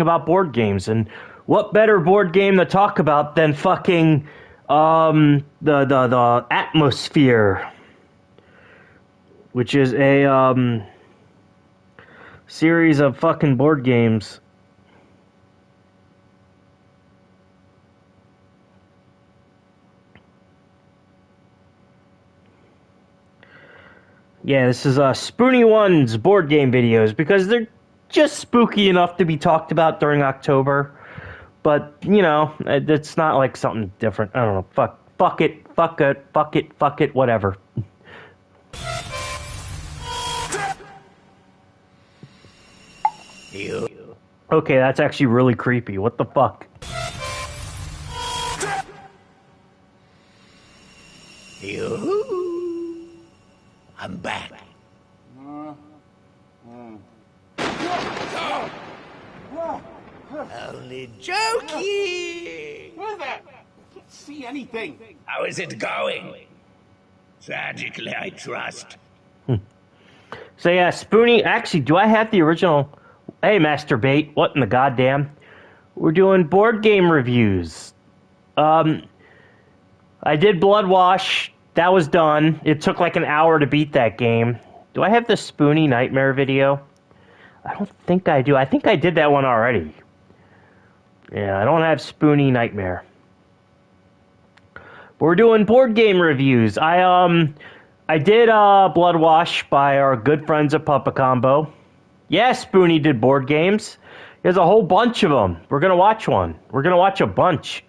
about board games, and what better board game to talk about than fucking the Atmosphere, which is a series of fucking board games. Yeah, this is Spoony One's board game videos, because they're just spooky enough to be talked about during October. But, you know, it's not like something different. I don't know. Fuck it, whatever. Okay, that's actually really creepy. What the fuck? I'm back. Only joking. What is that? I can't see anything. How is it going? Tragically, I trust. So yeah, Spoony, actually, do I have the original? Hey, Masturbate, what in the goddamn? We're doing board game reviews. I did Blood Wash. That was done. It took like an hour to beat that game. Do I have the Spoony Nightmare video? I don't think I do. I think I did that one already. Yeah, I don't have Spoony Nightmare. But we're doing board game reviews. I did Blood Wash by our good friends at Puppa Combo. Yeah, Spoony did board games. There's a whole bunch of them. We're going to watch one. We're going to watch a bunch.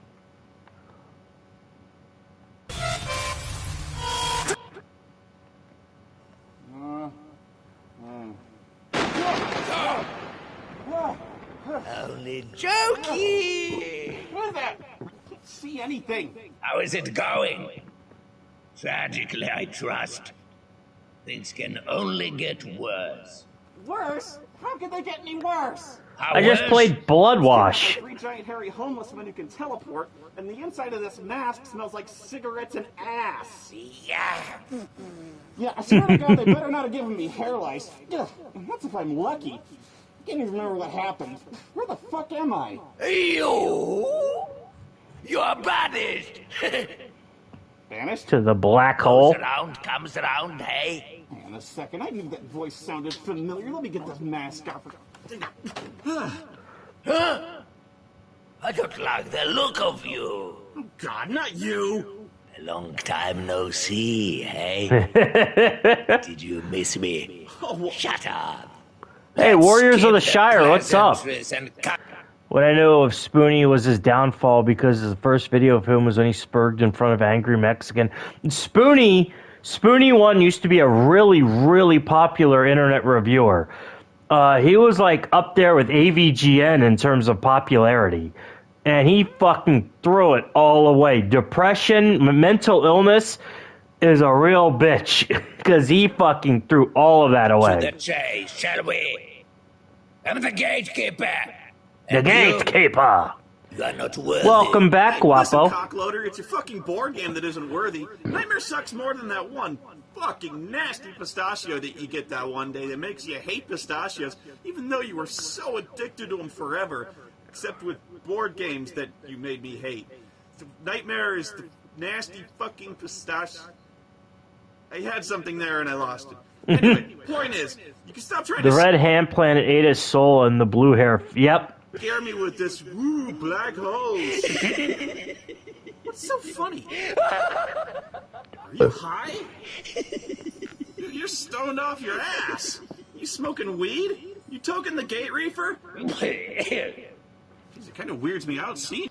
Only joking. What is that? I can't see anything. How is it going? Tragically, I trust. Things can only get worse. Worse? How could they get any worse? How I just worse? played Blood Wash. Three giant hairy homeless men who can teleport, and the inside of this mask smells like cigarettes and ass. Yeah. Yeah, I swear to God, they better not have given me hair lice. Ugh, and that's if I'm lucky. I can't even remember what happened. Where the fuck am I? You're banished. Banished? To the black hole. Comes around, hey? Hang on a second, I knew that voice sounded familiar. Let me get this mask off. Huh? I don't like the look of you. Oh, God, not you! A long time no see, hey? Did you miss me? Oh, Shut up. Hey, Let's Warriors of the skip Shire, what's up? pleasantries and cut. What I know of Spoony was his downfall, because the first video of him was when he spurged in front of Angry Mexican. Spoony One used to be a really, really popular internet reviewer. He was like up there with AVGN in terms of popularity. And he fucking threw it all away. Depression, mental illness is a real bitch. Because he fucking threw all of that away. To the chase, shall we? I'm the gatekeeper. The And you- gatekeeper. You are not worthy. Welcome back, listen, Guapo. cockloader, it's your fucking board game that isn't worthy. Nightmare sucks more than that one fucking nasty pistachio that you get that one day that makes you hate pistachios, even though you were so addicted to them forever, except with board games that you made me hate. The Nightmare is the nasty fucking pistachio. I had something there and I lost it. Anyway, point is, you can stop trying The to red hand planet ate his soul, and the blue hair. Yep. scare me with this woo black holes. What's so funny? Are you high? You're stoned off your ass. You smoking weed? You toking the gate reefer? Jeez, it kind of weirds me out seeing.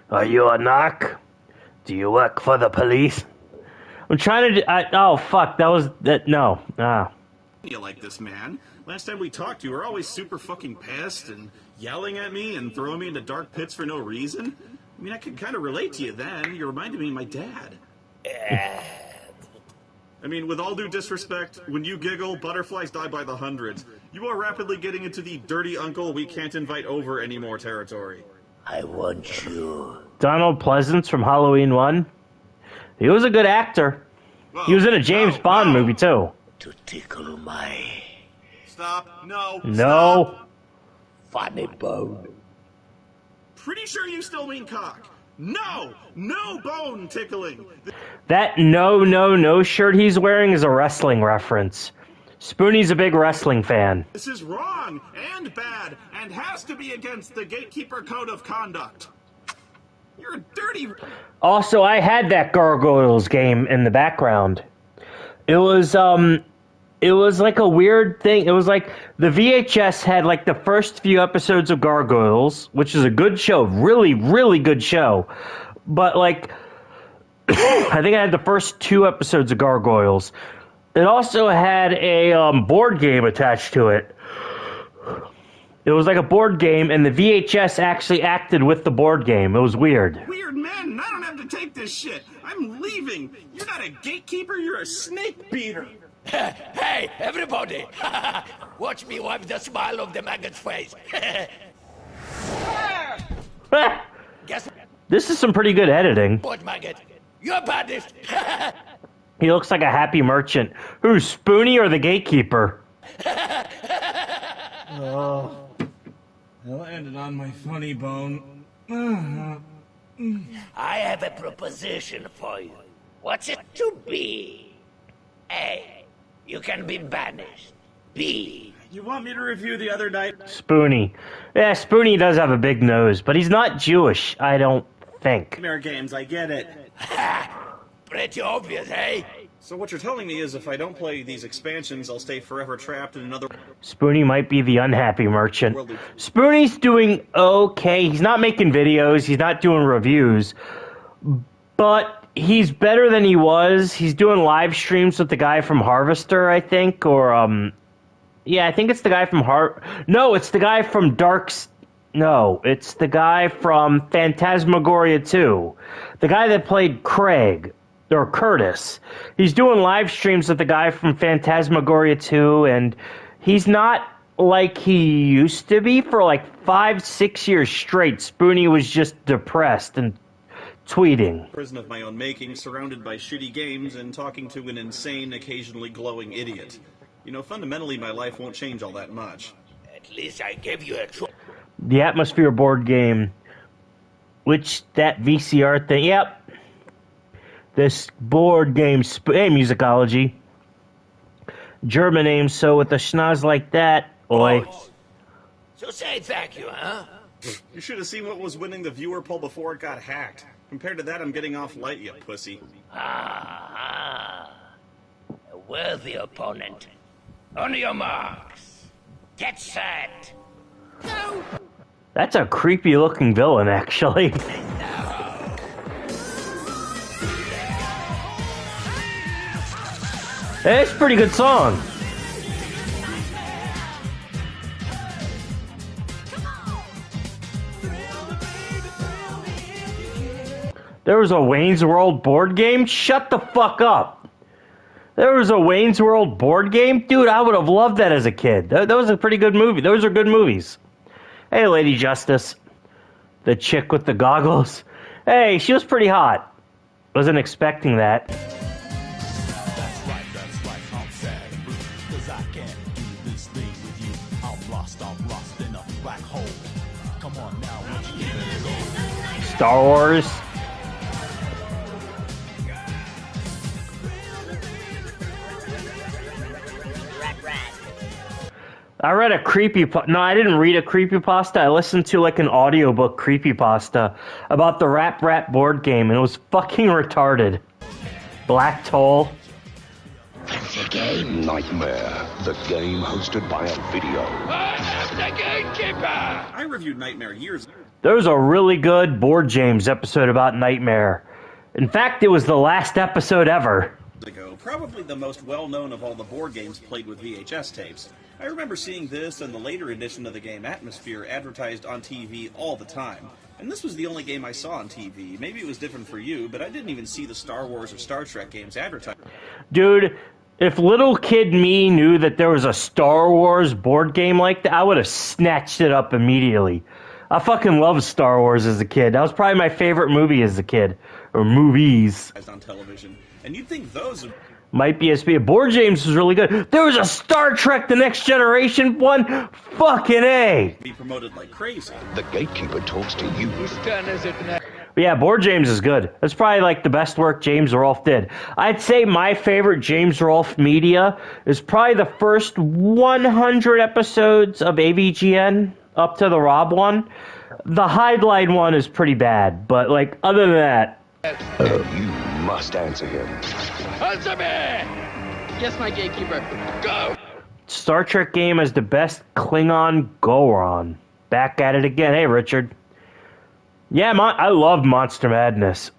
Are you a narc? Do you work for the police? I'm trying to. Oh fuck! That was that. No. You like this, man? Last time we talked, you were always super fucking pissed and yelling at me and throwing me into dark pits for no reason. I mean, I could kind of relate to you then. You reminded me of my dad. I mean, with all due disrespect, when you giggle, butterflies die by the hundreds. You are rapidly getting into the dirty uncle we can't invite over anymore territory. I want you. Donald Pleasance from Halloween 1. He was a good actor. He was in a James Bond movie too. To tickle my... Stop. No. No. Stop. funny bone. Pretty sure you still mean cock. No! No bone tickling! That no shirt he's wearing is a wrestling reference. Spoonie's a big wrestling fan. This is wrong and bad and has to be against the Gatekeeper Code of Conduct. You're a dirty... Also, I had that Gargoyles game in the background. It was like a weird thing. It was like the VHS had like the first few episodes of Gargoyles, which is a good show, really, really good show. But like, I think I had the first 2 episodes of Gargoyles. It also had a board game attached to it. It was like a board game, and the VHS actually acted with the board game. It was weird. Weird man, I don't have to take this shit. I'm leaving. You're not a gatekeeper, you're a snake beater. Hey, everybody! Watch me wipe the smile off the maggot's face. Guess This is some pretty good editing. what, maggot? You're banished. He looks like a happy merchant. Who's, Spoonie or the gatekeeper? Oh, I landed on my funny bone. I have a proposition for you. What's it to be? A, you can be banished. B, You want me to review the other night? Spoonie. Yeah, Spoonie does have a big nose, but he's not Jewish, I don't think. Nightmare games, I get it. pretty obvious, eh? So what you're telling me is if I don't play these expansions, I'll stay forever trapped in another... Spoonie might be the unhappy merchant. Spoonie's doing okay. He's not making videos. He's not doing reviews. But he's better than he was. He's doing live streams with the guy from Harvester, I think. Or, yeah, I think it's the guy from No, it's the guy from No, it's the guy from Phantasmagoria 2. The guy that played Craig. Or Curtis. He's doing live streams with the guy from Phantasmagoria 2, and he's not like he used to be. For like 5-6 years straight, Spoonie was just depressed and tweeting. Prison of my own making, surrounded by shitty games and talking to an insane, occasionally glowing idiot. You know, fundamentally, my life won't change all that much. At least I gave you a choice. The Atmosphere board game. Which, that VCR thing, yep. This board game, hey, Musicology. German name, so with a schnoz like that, oi. So say thank you, huh? You should have seen what was winning the viewer poll before it got hacked. Compared to that, I'm getting off light, you pussy. Ah, a worthy opponent. On your marks. Get set. Go. That's a creepy looking villain, actually. Hey, it's a pretty good song. There was a Wayne's World board game? Shut the fuck up. There was a Wayne's World board game? Dude, I would have loved that as a kid. That was a pretty good movie. Those are good movies. Hey, Lady Justice. The chick with the goggles. Hey, she was pretty hot. Wasn't expecting that. Star Wars. I read a no, I didn't read a creepypasta. I listened to like an audiobook creepypasta about the Rap Rat board game, and it was fucking retarded. Black Toll. Fancy a game? Nightmare, the game hosted by a video. I'm the gatekeeper! I reviewed Nightmare years ago. There was a really good Board James episode about Nightmare. In fact, it was the last episode ever. Probably the most well-known of all the board games played with VHS tapes. I remember seeing this and the later edition of the game Atmosphere advertised on TV all the time. And this was the only game I saw on TV. Maybe it was different for you, but I didn't even see the Star Wars or Star Trek games advertised. Dude, if little kid me knew that there was a Star Wars board game like that, I would have snatched it up immediately. I fucking loved Star Wars as a kid. That was probably my favorite movie as a kid. Or movies. On television. And you'd think those... Might be SP. Board James was really good. There was a Star Trek The Next Generation one. Fucking A. Be promoted like crazy. The gatekeeper talks to you. But yeah, Board James is good. That's probably like the best work James Rolfe did. I'd say my favorite James Rolfe media is probably the first 100 episodes of AVGN up to the Rob one. The Hideline one is pretty bad, but like other than that. And you must answer him. Answer me! Yes, my gatekeeper. Go! Star Trek game is the best Klingon Goron. Back at it again. Hey, Richard. Yeah, I love Monster Madness.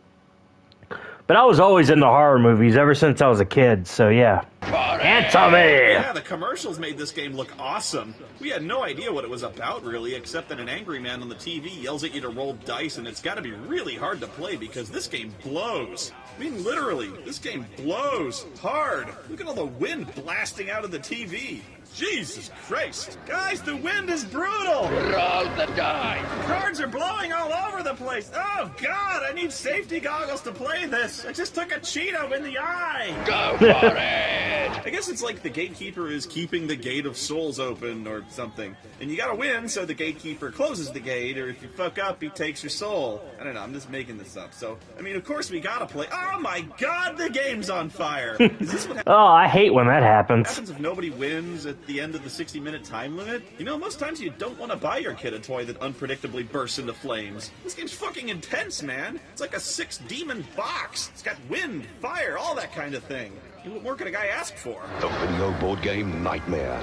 But I was always into horror movies ever since I was a kid, so yeah. Answer me! Yeah, the commercials made this game look awesome. We had no idea what it was about, really, except that an angry man on the TV yells at you to roll dice, and it's got to be really hard to play because this game blows. I mean, literally, this game blows hard. Look at all the wind blasting out of the TV. Jesus Christ. Guys, the wind is brutal. Roll the die! Cards are blowing all over the place. Oh, God, I need safety goggles to play this. I just took a Cheeto in the eye. Go for it! I guess it's like the gatekeeper is keeping the gate of souls open or something. And you gotta win, so the gatekeeper closes the gate, or if you fuck up, he takes your soul. I don't know, I'm just making this up. So, I mean, of course we gotta play. Oh my God, the game's on fire. Is this what Oh, I hate when that happens. happens if nobody wins at the end of the 60-minute time limit? You know, most times you don't want to buy your kid a toy that unpredictably bursts into flames. This game's fucking intense, man. It's like a 6-demon box. It's got wind, fire, all that kind of thing. What more could a guy ask for? The video board game nightmare.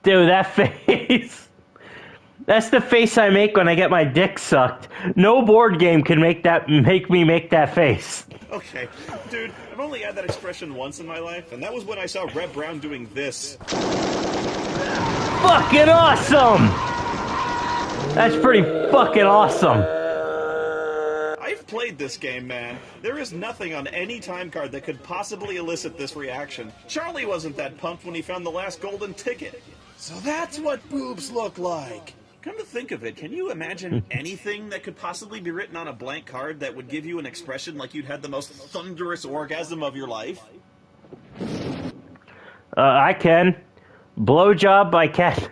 Dude, that face. That's the face I make when I get my dick sucked. No board game can make me make that face. Okay, dude, I've only had that expression once in my life, and that was when I saw Reb Brown doing this. Fucking awesome! That's pretty fucking awesome. I've played this game, man. There is nothing on any time card that could possibly elicit this reaction. Charlie wasn't that pumped when he found the last golden ticket. So that's what boobs look like. Come to think of it, can you imagine anything that could possibly be written on a blank card that would give you an expression like you'd had the most thunderous orgasm of your life? I can. Blowjob by Cat...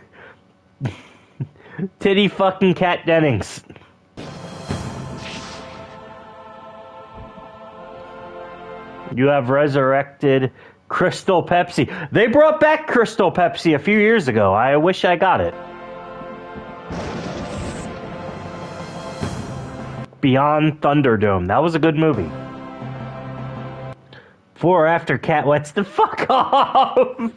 Titty fucking Cat Dennings. You have resurrected Crystal Pepsi. They brought back Crystal Pepsi a few years ago. I wish I got it. Beyond Thunderdome. That was a good movie. Before or after Cat Wets the fuck off!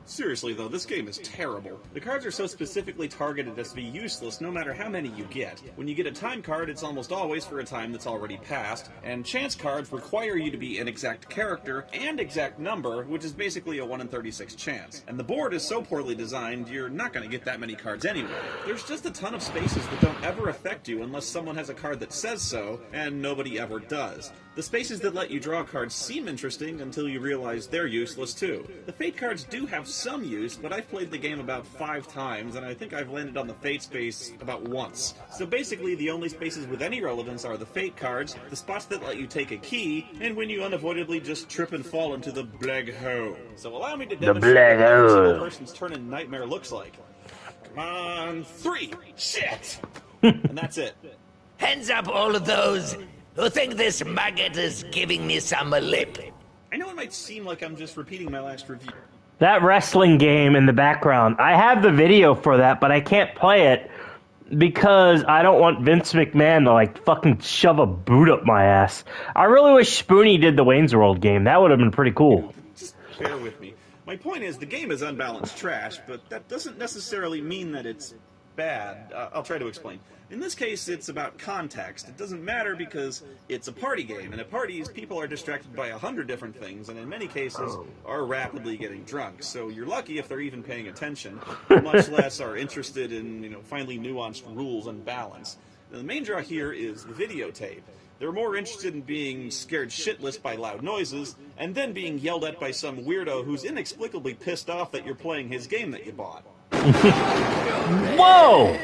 Seriously, though, this game is terrible. The cards are so specifically targeted as to be useless no matter how many you get. When you get a time card, it's almost always for a time that's already passed, and chance cards require you to be an exact character and exact number, which is basically a 1 in 36 chance. And the board is so poorly designed, you're not going to get that many cards anyway. There's just a ton of spaces that don't ever affect you unless someone has a card that says so, and nobody ever does. The spaces that let you draw cards seem interesting until you realize they're useless too. The Fate cards do have some use, but I've played the game about 5 times, and I think I've landed on the Fate space about once. So basically, the only spaces with any relevance are the Fate cards, the spots that let you take a key, and when you unavoidably just trip and fall into the black hole. So allow me to demonstrate what every single person's turn in Nightmare looks like. Come on, 3! Shit! And that's it. Hands up, all of those who think this maggot is giving me some lip. I know it might seem like I'm just repeating my last review. That wrestling game in the background. I have the video for that, but I can't play it because I don't want Vince McMahon to like fucking shove a boot up my ass. I really wish Spoony did the Wayne's World game. That would have been pretty cool. Just bear with me. My point is, the game is unbalanced trash, but that doesn't necessarily mean that it's bad. I'll try to explain. In this case, it's about context. It doesn't matter because it's a party game, and at parties, people are distracted by 100 different things, and in many cases, are rapidly getting drunk. So you're lucky if they're even paying attention, much less are interested in, finely nuanced rules and balance. Now, the main draw here is the videotape. They're more interested in being scared shitless by loud noises, and then being yelled at by some weirdo who's inexplicably pissed off that you're playing his game that you bought. Whoa!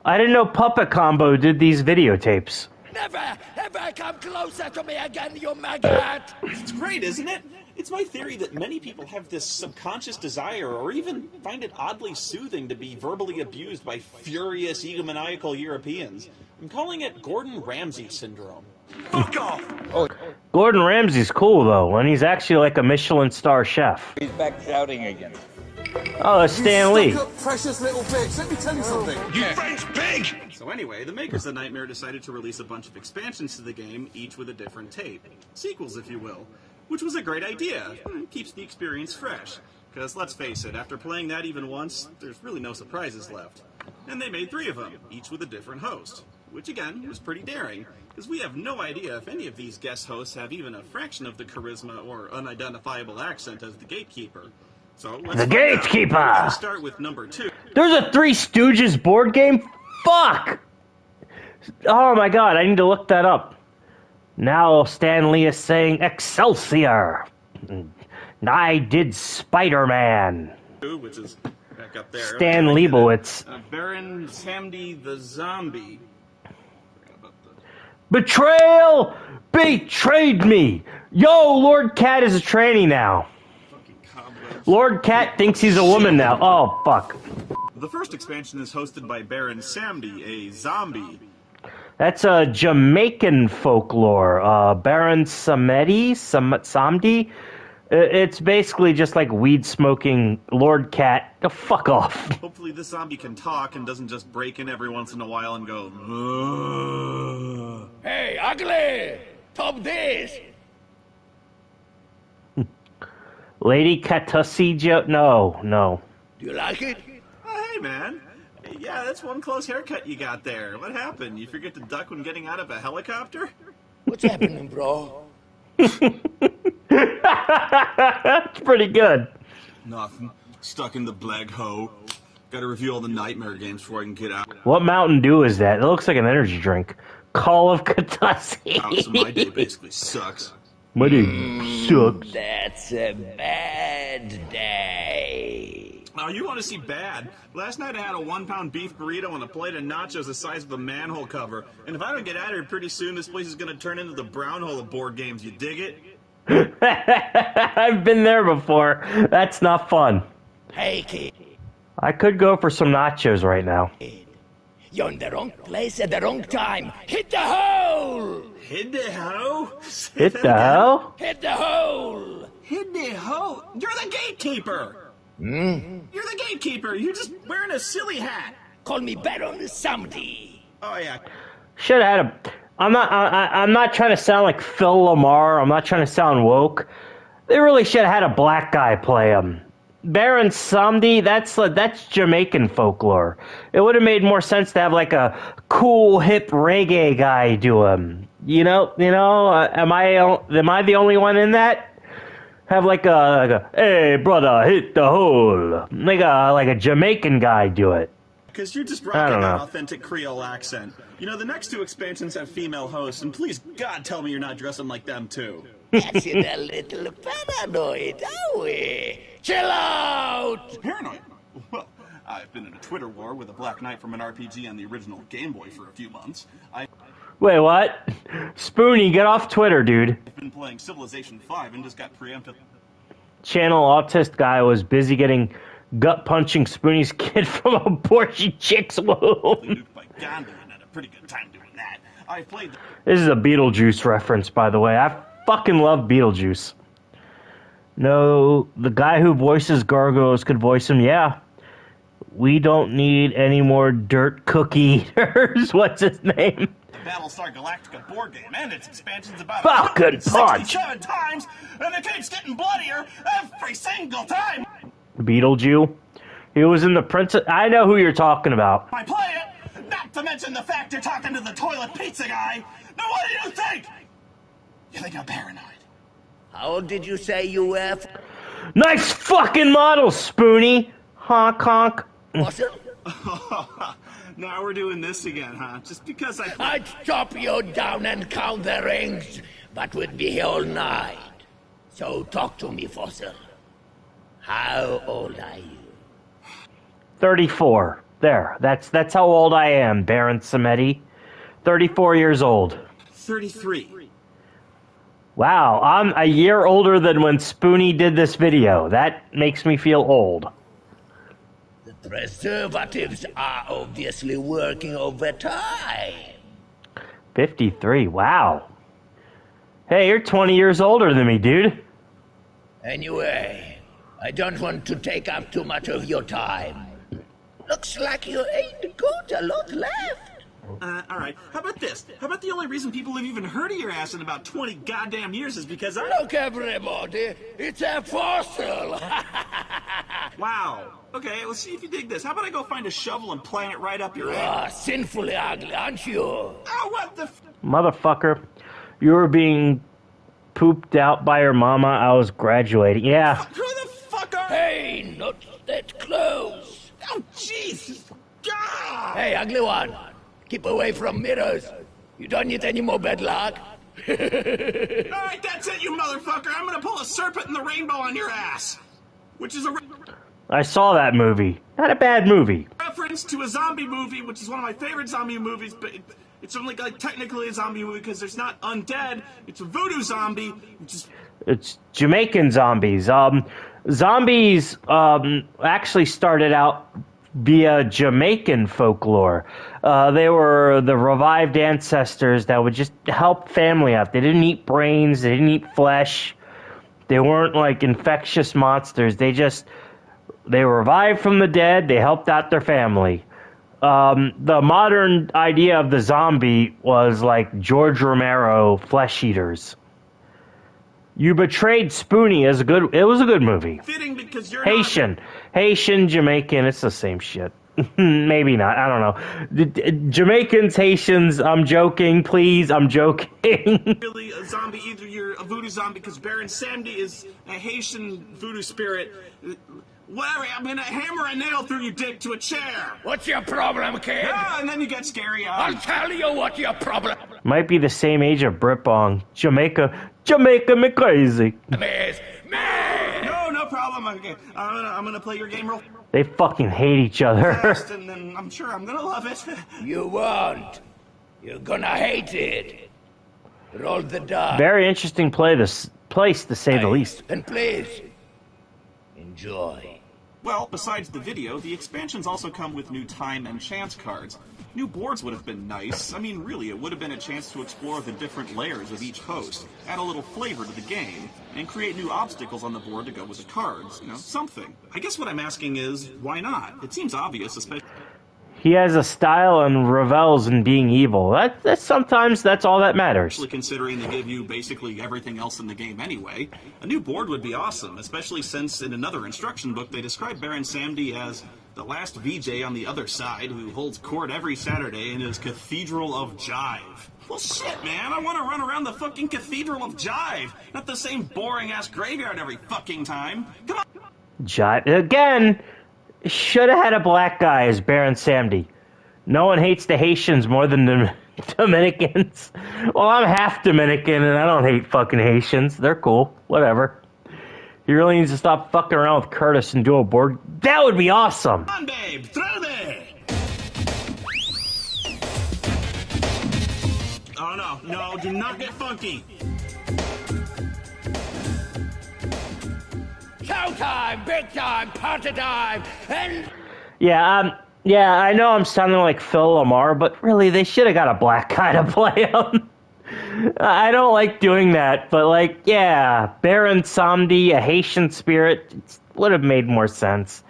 I didn't know Puppet Combo did these videotapes. Never, ever come closer to me again, you maggot! It's great, isn't it? It's my theory that many people have this subconscious desire or even find it oddly soothing to be verbally abused by furious egomaniacal Europeans. I'm calling it Gordon Ramsay syndrome. Fuck off! Gordon Ramsay's cool, though, and he's actually like a Michelin star chef. He's back shouting again. Oh, it's Stan Lee. Precious little bitch. Let me tell you something. You French pig! So anyway, the makers of Nightmare decided to release a bunch of expansions to the game, each with a different tape. Sequels, if you will. Which was a great idea. It keeps the experience fresh. Because let's face it, after playing that even once, there's really no surprises left. And they made 3 of them, each with a different host. Which again, was pretty daring. Because we have no idea if any of these guest hosts have even a fraction of the charisma or unidentifiable accent as the gatekeeper. So let's The gatekeeper! We're gonna start with number 2. There's a Three Stooges board game? Fuck! Oh my god, I need to look that up. Now Stan Lee is saying Excelsior. I did Spider-Man. Which is back up there. Stan Leibowitz. Baron Samdi the Zombie. Betrayal! Betrayed me! Yo, Lord Cat is a tranny now. Fucking cobwebs. Lord Cat thinks he's a woman now. Oh, fuck. The first expansion is hosted by Baron Samdi, a zombie. That's a Jamaican folklore. Baron Samdi. It's basically just like weed-smoking Lord Cat. Oh, fuck off. Hopefully this zombie can talk and doesn't just break in every once in a while and go, "Ugh." Hey, ugly! Top this! Lady Katusija? No. Do you like it? Oh, hey, man. Yeah, that's one close haircut you got there. What happened? You forget to duck when getting out of a helicopter? What's happening, bro? That's pretty good. Nothing. Stuck in the black hole. Gotta review all the Nightmare games before I can get out. What Mountain Dew is that? It looks like an energy drink. Call of Cthulhu. So my day basically sucks. My day sucks. That's a bad day. Oh, you want to see bad? Last night I had a 1-pound beef burrito and a plate of nachos the size of a manhole cover. And if I don't get out of here pretty soon, this place is going to turn into the brown hole of board games. You dig it? I've been there before. That's not fun. Hey, kid. I could go for some nachos right now. You're in the wrong place at the wrong time. Hit the hole! Hit the hoe? Hit the hell? Hit the hole! Hit the hoe? You're the gatekeeper! You're the gatekeeper. You're just wearing a silly hat. Call me Baron Samdi. Oh, yeah. Should have had a... I'm not trying to sound like Phil Lamar. I'm not trying to sound woke. They really should have had a black guy play him. Baron Samdi, that's Jamaican folklore. It would have made more sense to have like a cool hip reggae guy do him. You know. Am I the only one in that? Have like a hey brother, hit the hole. Like a Jamaican guy do it. Because you're just I rocking don't that know. authentic Creole accent. You know, the next 2 expansions have female hosts, and please, God, tell me you're not dressing like them, too. That's it, a little paranoid, are we? Chill out! Paranoid? Well, I've been in a Twitter war with a Black Knight from an RPG on the original Game Boy for a few months. I've Wait, what? Spoony, get off Twitter, dude. been playing Civilization 5 and just got preempted. Channel autist guy was busy getting gut-punching Spoonie's kid from a Porsche chick's womb. Nuked by Gandhi and had a pretty good time doing that. I've played... This is a Beetlejuice reference, by the way. I fucking love Beetlejuice. No, the guy who voices Gargoyles could voice him, yeah. We don't need any more dirt cookie eaters. What's his name? Battlestar Galactica board game and its expansions about Falcon Punch! 67 times, and it keeps getting bloodier every single time! Beetlejuice. He was in the Princess... I know who you're talking about. I play it, not to mention the fact you're talking to the toilet pizza guy. Now what do you think? You think I'm paranoid? How old did you say you were? Nice fucking model, Spoonie! Honk, honk. Fossil? Now we're doing this again, huh? Just because I... I'd chop you down and count the rings, but we'd be here all night. So talk to me, Fossil. How old are you? 34. There. That's how old I am, Baron Samedi. 34 years old. 33. Wow, I'm a year older than when Spoony did this video. That makes me feel old. The preservatives are obviously working overtime. 53, wow. Hey, you're 20 years older than me, dude. Anyway, I don't want to take up too much of your time. Looks like you ain't got a lot left. Alright. How about this? How about the only reason people have even heard of your ass in about 20 goddamn years is because I... Look, everybody, it's a fossil. Wow. Okay, let's see if you dig this. How about I go find a shovel and plant it right up your ass? Sinfully ugly, aren't you? Oh, what the f... Motherfucker, you were being pooped out by your mama. I was graduating. Yeah. Who the fuck are... Hey, not that close. Oh, Jesus. God! Hey, ugly one. Keep away from mirrors. You don't need any more bad luck. Alright, that's it, you motherfucker. I'm gonna pull a serpent in the rainbow on your ass. Which is a I saw that movie. Not a bad movie. reference to a zombie movie, which is one of my favorite zombie movies, but it's only like technically a zombie movie because there's not undead. It's a voodoo zombie, which is... It's Jamaican zombies. Zombies actually started out via Jamaican folklore. They were the revived ancestors that would just help family out. They didn't eat brains. They didn't eat flesh. They weren't like infectious monsters. They revived from the dead. They helped out their family. The modern idea of the zombie was like George Romero flesh eaters. You Betrayed Spoony is it was a good movie. fitting because you're Haitian, Jamaican, it's the same shit. Maybe not, I don't know. Jamaicans, Haitians, I'm joking, please, I'm joking. not really a zombie either. You're a voodoo zombie because Baron Samedi is a Haitian voodoo spirit. Whatever, I'm gonna hammer a nail through your dick to a chair. What's your problem, kid? Ah, and then you get scary. I'll tell you what your problem Might be the same age of Britbong. Jamaica me crazy. is. Man! No problem. Okay, I'm gonna play your game real They fucking hate each other. fast, and then I'm sure I'm gonna love it. You won't. You're gonna hate it. Roll the die. Very interesting place to say the least. And please, enjoy. Well, besides the video, the expansions also come with new time and chance cards. New boards would have been nice. I mean, really, it would have been a chance to explore the different layers of each host, add a little flavor to the game, and create new obstacles on the board to go with the cards. You know, something. I guess what I'm asking is, why not? It seems obvious, especially... He has a style and revels in being evil. That's sometimes that's all that matters. Considering they give you basically everything else in the game anyway. A new board would be awesome, especially since in another instruction book they describe Baron Samedi as the last VJ on the other side who holds court every Saturday in his Cathedral of Jive. Well, shit, man, I want to run around the fucking Cathedral of Jive, not the same boring-ass graveyard every fucking time. Come on! Jive again. Should have had a black guy as Baron Samedi. No one hates the Haitians more than the Dominicans. Well, I'm half Dominican and I don't hate fucking Haitians. They're cool. Whatever. He really needs to stop fucking around with Curtis and do a board. That would be awesome. Come on, babe, throw there! Oh, no, do not get funky. Showtime, big time, party time, and... Yeah, I know I'm sounding like Phil Lamar, but really, they should have got a black guy to play him. I don't like doing that, but like, yeah, Baron Samedi, a Haitian spirit, would have made more sense.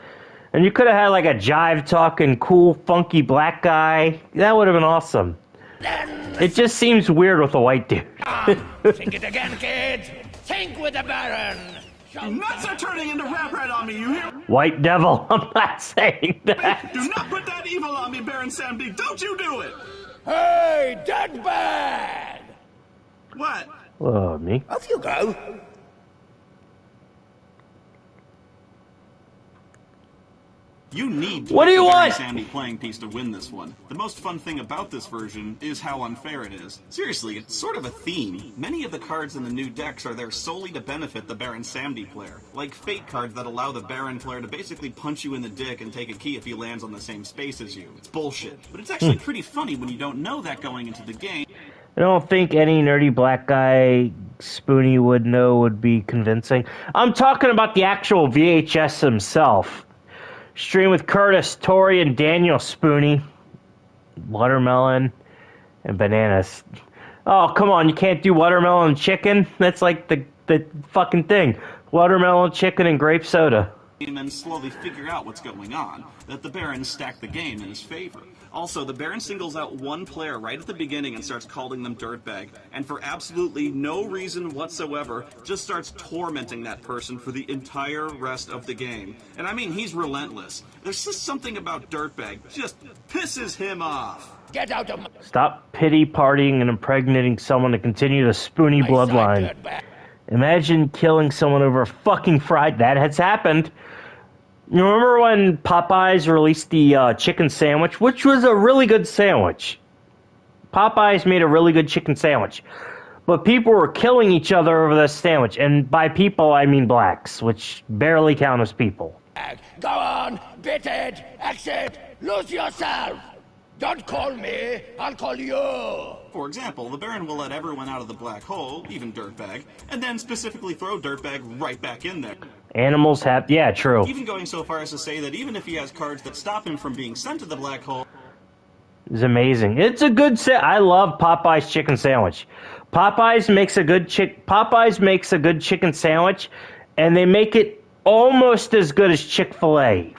And you could have had like a jive-talking, cool, funky black guy. That would have been awesome. It just seems weird with a white dude. Think it again, kids. Think with the Baron. Your nuts are turning into rap red on me, you hear? White devil, I'm not saying that. Do not put that evil on me, Baron Samedi. Don't you do it! Hey, dead bag! What? Oh, me? Off you go. You need to What do pick you the Barry want? Sandy playing piece to win this one. The most fun thing about this version is how unfair it is. Seriously, it's sort of a theme. Many of the cards in the new decks are there solely to benefit the Baron Samedi player, like fate cards that allow the Baron player to basically punch you in the dick and take a key if he lands on the same space as you. It's bullshit. But it's actually pretty funny when you don't know that going into the game. I don't think any nerdy black guy Spoony would know would be convincing. I'm talking about the actual VHS himself. Stream with Curtis, Tori, and Daniel Spoony. Watermelon and bananas. Oh, come on, you can't do watermelon and chicken? That's like the fucking thing. Watermelon, chicken, and grape soda. And slowly figure out what's going on, that the Baron stacked the game in his favor. Also, the Baron singles out one player right at the beginning and starts calling them dirtbag, and for absolutely no reason whatsoever, just starts tormenting that person for the entire rest of the game. And I mean, he's relentless. There's just something about dirtbag, just pisses him off. Get out of my... Stop pity partying and impregnating someone to continue the Spoony bloodline. Imagine killing someone over a fucking fried... That has happened. You remember when Popeyes released the chicken sandwich, which was a really good sandwich? Popeyes made a really good chicken sandwich. But people were killing each other over this sandwich. And by people, I mean blacks, which barely count as people. Go on, bit it, exit, lose yourself. Don't call me, I'll call you. For example, the Baron will let everyone out of the black hole, even dirtbag, and then specifically throw dirtbag right back in there. Animals have... Yeah, true. Even going so far as to say that even if he has cards that stop him from being sent to the black hole... It's amazing. It's a good... I love Popeye's chicken sandwich. Popeyes makes a good chicken sandwich, and they make it almost as good as Chick-fil-A.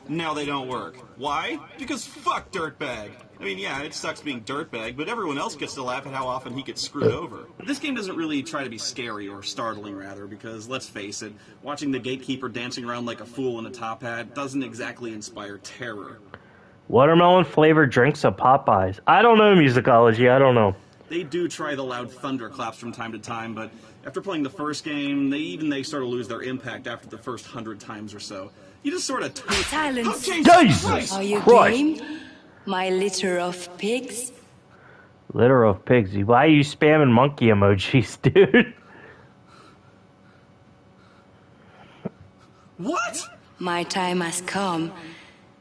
Now they don't work. Why? Because fuck dirtbag. I mean, yeah, it sucks being dirtbag, but everyone else gets to laugh at how often he gets screwed over. This game doesn't really try to be scary, or startling, rather, because, let's face it, watching the gatekeeper dancing around like a fool in a top hat doesn't exactly inspire terror. Watermelon-flavored drinks at Popeyes. I don't know musicology, I don't know. They do try the loud thunderclaps from time to time, but after playing the first game, they sort of lose their impact after the first 100 times or so. You just sort of... Silence. Jesus Are you Christ. game? My litter of pigs? Litter of pigs. Why are you spamming monkey emojis, dude? What? My time has come,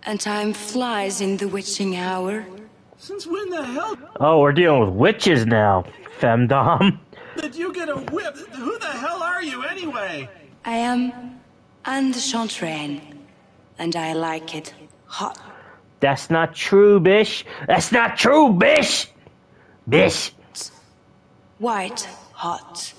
and time flies in the witching hour. Since when the hell Oh, we're dealing with witches now, femdom. did you get a whip? Who the hell are you, anyway? I am Anne de Chantraine, and I like it hot. That's not true, bish. That's not true, bish. Bish. White hot.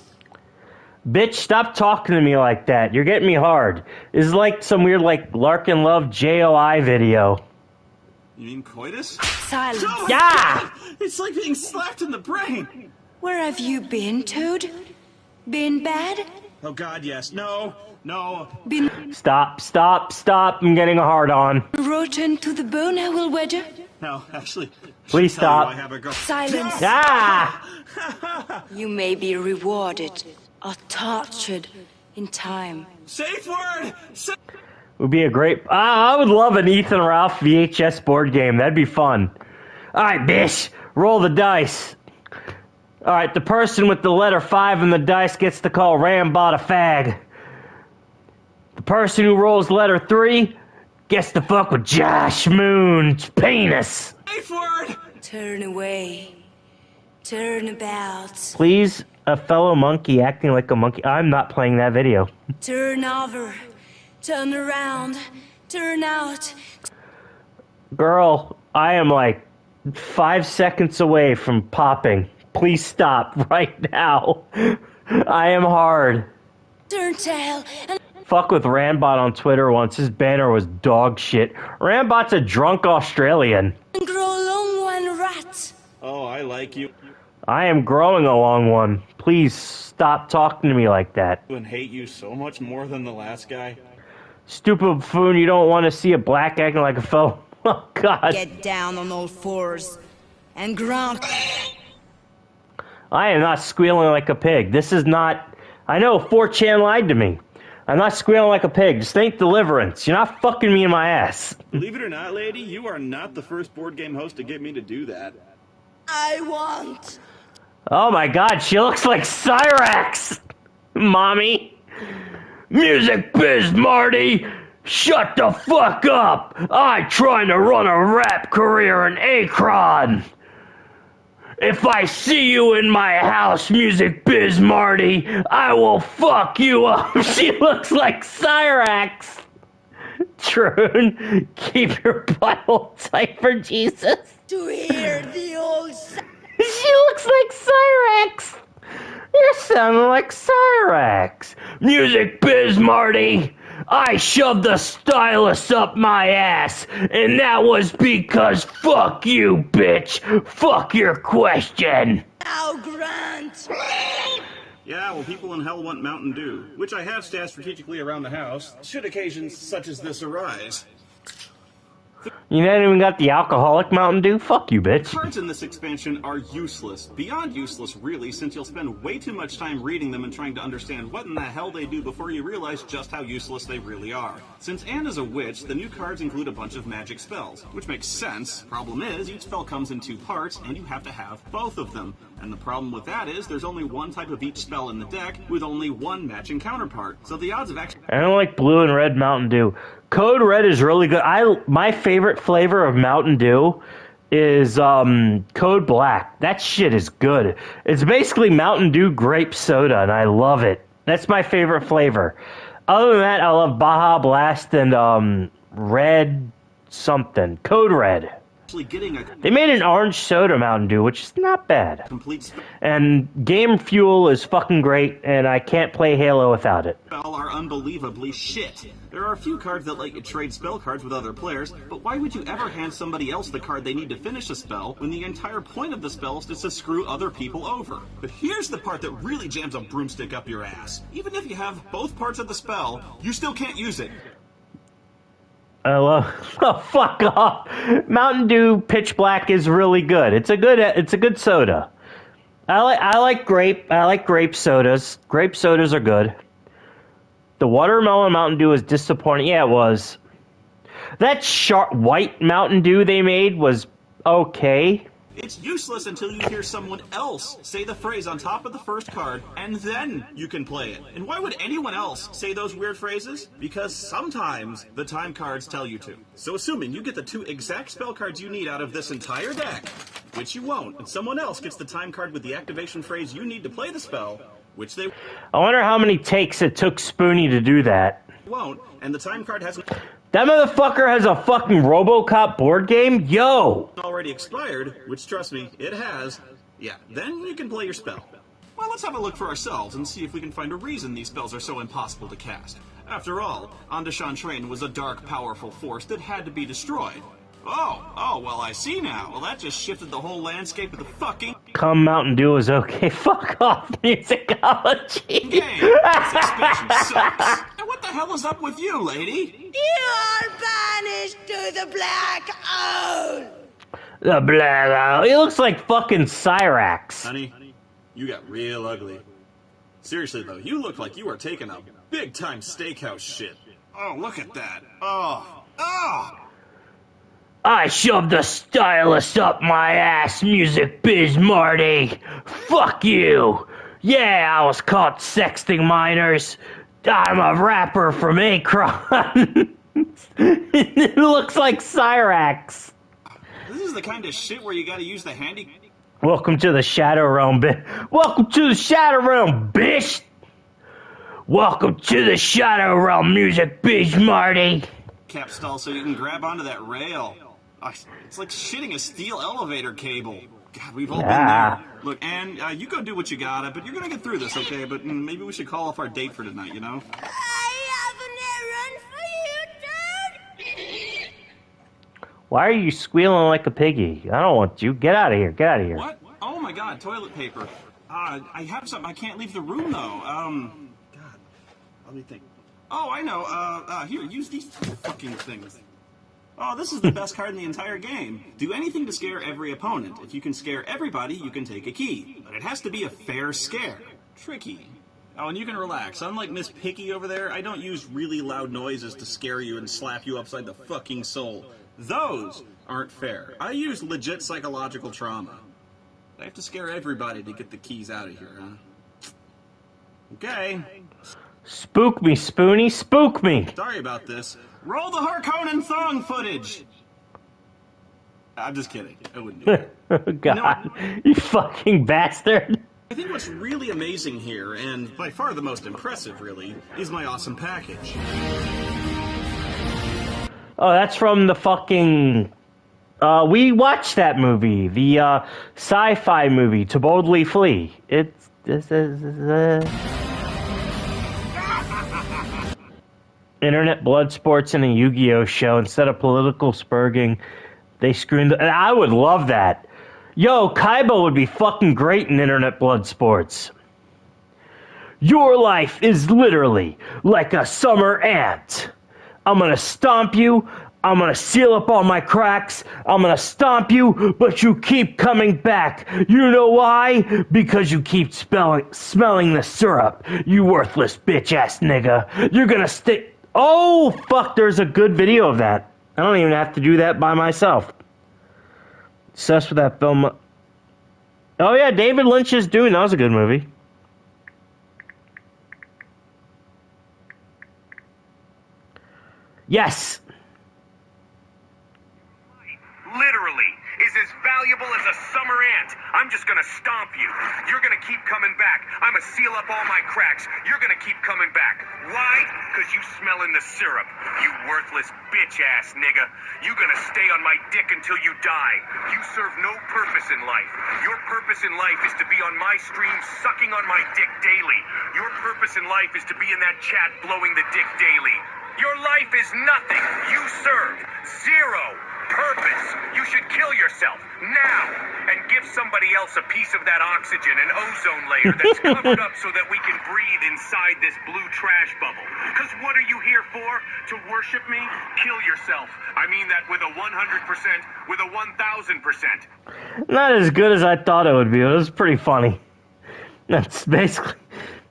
Bitch, stop talking to me like that. You're getting me hard. This is like some weird, like, Larkin Love JOI video. You mean coitus? Silence. Oh, Yeah! it's like being slapped in the brain. Where have you been, Toad? Been bad? Oh God, yes. No. Been Stop. I'm getting a hard on. rotten to the bone, I will wager? No, actually. Please tell you stop. I have a girl. Silence. Ah! You may be rewarded or tortured in time. Safe word. Would be a great... I would love an Ethan Ralph VHS board game. That'd be fun. Alright, bish. Roll the dice. Alright, the person with the letter 5 in the dice gets to call Rambot a fag. The person who rolls letter 3 gets to fuck with Josh Moon's penis. Safe word. Turn away. Turn about. Please, a fellow monkey acting like a monkey. I'm not playing that video. Turn over. Turn around. Turn out. Girl, I am like 5 seconds away from popping. Please stop right now. I am hard. Turn tail. And Fuck with Rambot on Twitter once. His banner was dog shit. Rambot's a drunk Australian. grow long one rat. Oh, I like you I am growing a long one. Please stop talking to me like that. and hate you so much more than the last guy. Stupid buffoon, you don't want to see a black acting like a fellow. Oh, God. Get down on all fours and grunt. I am not squealing like a pig. This is not... I know 4chan lied to me. I'm not squealing like a pig. Just think Deliverance. You're not fucking me in my ass. Believe it or not, lady, you are not the first board game host to get me to do that. I want. Oh my god, she looks like Cyrax! Mommy. Music biz, Marty! Shut the fuck up! I'm trying to run a rap career in Akron! If I see you in my house, Music Biz Marty, I will fuck you up. She looks like Cyrax. Troon, keep your butthole tight for Jesus. To hear the old. She looks like Cyrax. You're sounding like Cyrax. Music Biz Marty, I shoved the stylus up my ass, and that was because fuck you, bitch. Fuck your question. Now, Grant. Yeah, well, people in hell want Mountain Dew, which I have stashed strategically around the house, should occasions such as this arise. You haven't even got the alcoholic Mountain Dew? Fuck you, bitch. Cards in this expansion are useless. Beyond useless, really, since you'll spend way too much time reading them and trying to understand what in the hell they do before you realize just how useless they really are. Since Anne is a witch, the new cards include a bunch of magic spells, which makes sense. Problem is, each spell comes in 2 parts, and you have to have both of them. And the problem with that is, there's only one type of each spell in the deck, with only one matching counterpart. So the odds of actually... I don't like blue and red Mountain Dew. Code Red is really good. My favorite flavor of Mountain Dew is Code Black. That shit is good. It's basically Mountain Dew grape soda, and I love it. That's my favorite flavor. Other than that, I love Baja Blast and Red something. Code Red. They made an orange soda Mountain Dew, which is not bad. And Game Fuel is fucking great, and I can't play Halo without it. Spell are unbelievably shit. There are a few cards that let you trade spell cards with other players, but why would you ever hand somebody else the card they need to finish a spell when the entire point of the spell is just to screw other people over? But here's the part that really jams a broomstick up your ass. Even if you have both parts of the spell, you still can't use it. Oh, fuck off. Mountain Dew Pitch Black is really good. It's a good soda. I like grape sodas. Grape sodas are good. The watermelon Mountain Dew is disappointing. Yeah, it was. That sharp white Mountain Dew they made was okay. It's useless until you hear someone else say the phrase on top of the first card, and then you can play it. And why would anyone else say those weird phrases? Because sometimes the time cards tell you to. So assuming you get the 2 exact spell cards you need out of this entire deck, which you won't, and someone else gets the time card with the activation phrase you need to play the spell, which they I wonder how many takes it took Spoony to do that. Won't, and the time card hasn't... That motherfucker has a fucking RoboCop board game? Yo! Already expired, which, trust me, it has. Yeah, then you can play your spell. Well, let's have a look for ourselves and see if we can find a reason these spells are so impossible to cast. After all, Andeshantrain was a dark, powerful force that had to be destroyed. Oh, well, I see now. Well, that just shifted the whole landscape of the fucking... Come Mountain Dew is okay. Fuck off, musicology. Game. This expansion sucks. And what the hell is up with you, lady? You are banished to the black hole. The black hole. He looks like fucking Cyrax. Honey, you got real ugly. Seriously, though, you look like you are taking a big-time steakhouse shit. Oh, look at that. Oh. I shoved the stylus up my ass, Music Biz Marty. Fuck you. Yeah, I was caught sexting minors. I'm a rapper from Akron. It looks like Cyrax. This is the kind of shit where you gotta use the handy... Welcome to the Shadow Realm, bitch. Welcome to the Shadow Realm, bitch. Welcome to the Shadow Realm, Music Biz Marty. Cap stall so you can grab onto that rail. It's like shitting a steel elevator cable. God, we've all been there. Look, Anne, you go do what you gotta, but you're gonna get through this, okay? But maybe we should call off our date for tonight, you know? I have an errand for you, dude. Why are you squealing like a piggy? I don't want you. Get out of here. Get out of here. What? Oh my god, toilet paper. I have something. I can't leave the room, though. God. Let me think. Oh, I know. Here, use these fucking things. Oh, this is the best card in the entire game. Do anything to scare every opponent. If you can scare everybody, you can take a key. But it has to be a fair scare. Tricky. Oh, and you can relax. Unlike Miss Picky over there, I don't use really loud noises to scare you and slap you upside the fucking soul. Those aren't fair. I use legit psychological trauma. I have to scare everybody to get the keys out of here, huh? Okay. Spook me, Spoony, spook me. Sorry about this. Roll the Harkonnen thong footage! I'm just kidding. I wouldn't do it. Oh, God. You fucking bastard. I think what's really amazing here, and by far the most impressive, really, is my awesome package. Oh, that's from the fucking... we watched that movie. The sci-fi movie, To Boldly Flee. It's... Internet blood sports in a Yu-Gi-Oh show. Instead of political spurging, they screwed... And I would love that. Yo, Kaiba would be fucking great in internet blood sports. Your life is literally like a summer ant. I'm gonna stomp you. I'm gonna seal up all my cracks. I'm gonna stomp you, but you keep coming back. You know why? Because you keep smelling the syrup. You worthless bitch-ass nigga. You're gonna stick... Oh, fuck, there's a good video of that. I don't even have to do that by myself. Obsessed with that film. Oh yeah, David Lynch is doing. That was a good movie. Yes. Literally is as valuable as a summer ant. I'm just gonna stomp you. You're gonna keep coming back. I'm gonna seal up all my cracks. You're gonna keep coming back. Why? Because you smelling the syrup. You worthless bitch-ass nigga. You gonna stay on my dick until you die. You serve no purpose in life. Your purpose in life is to be on my stream sucking on my dick daily. Your purpose in life is to be in that chat blowing the dick daily. Your life is nothing. You serve zero purpose. You should kill yourself now and give somebody else a piece of that oxygen and ozone layer that's covered up so that we can breathe inside this blue trash bubble. Because what are you here for? To worship me? Kill yourself. I mean that with a 100%, with a 1,000%. Not as good as I thought it would be. It was pretty funny. That's basically...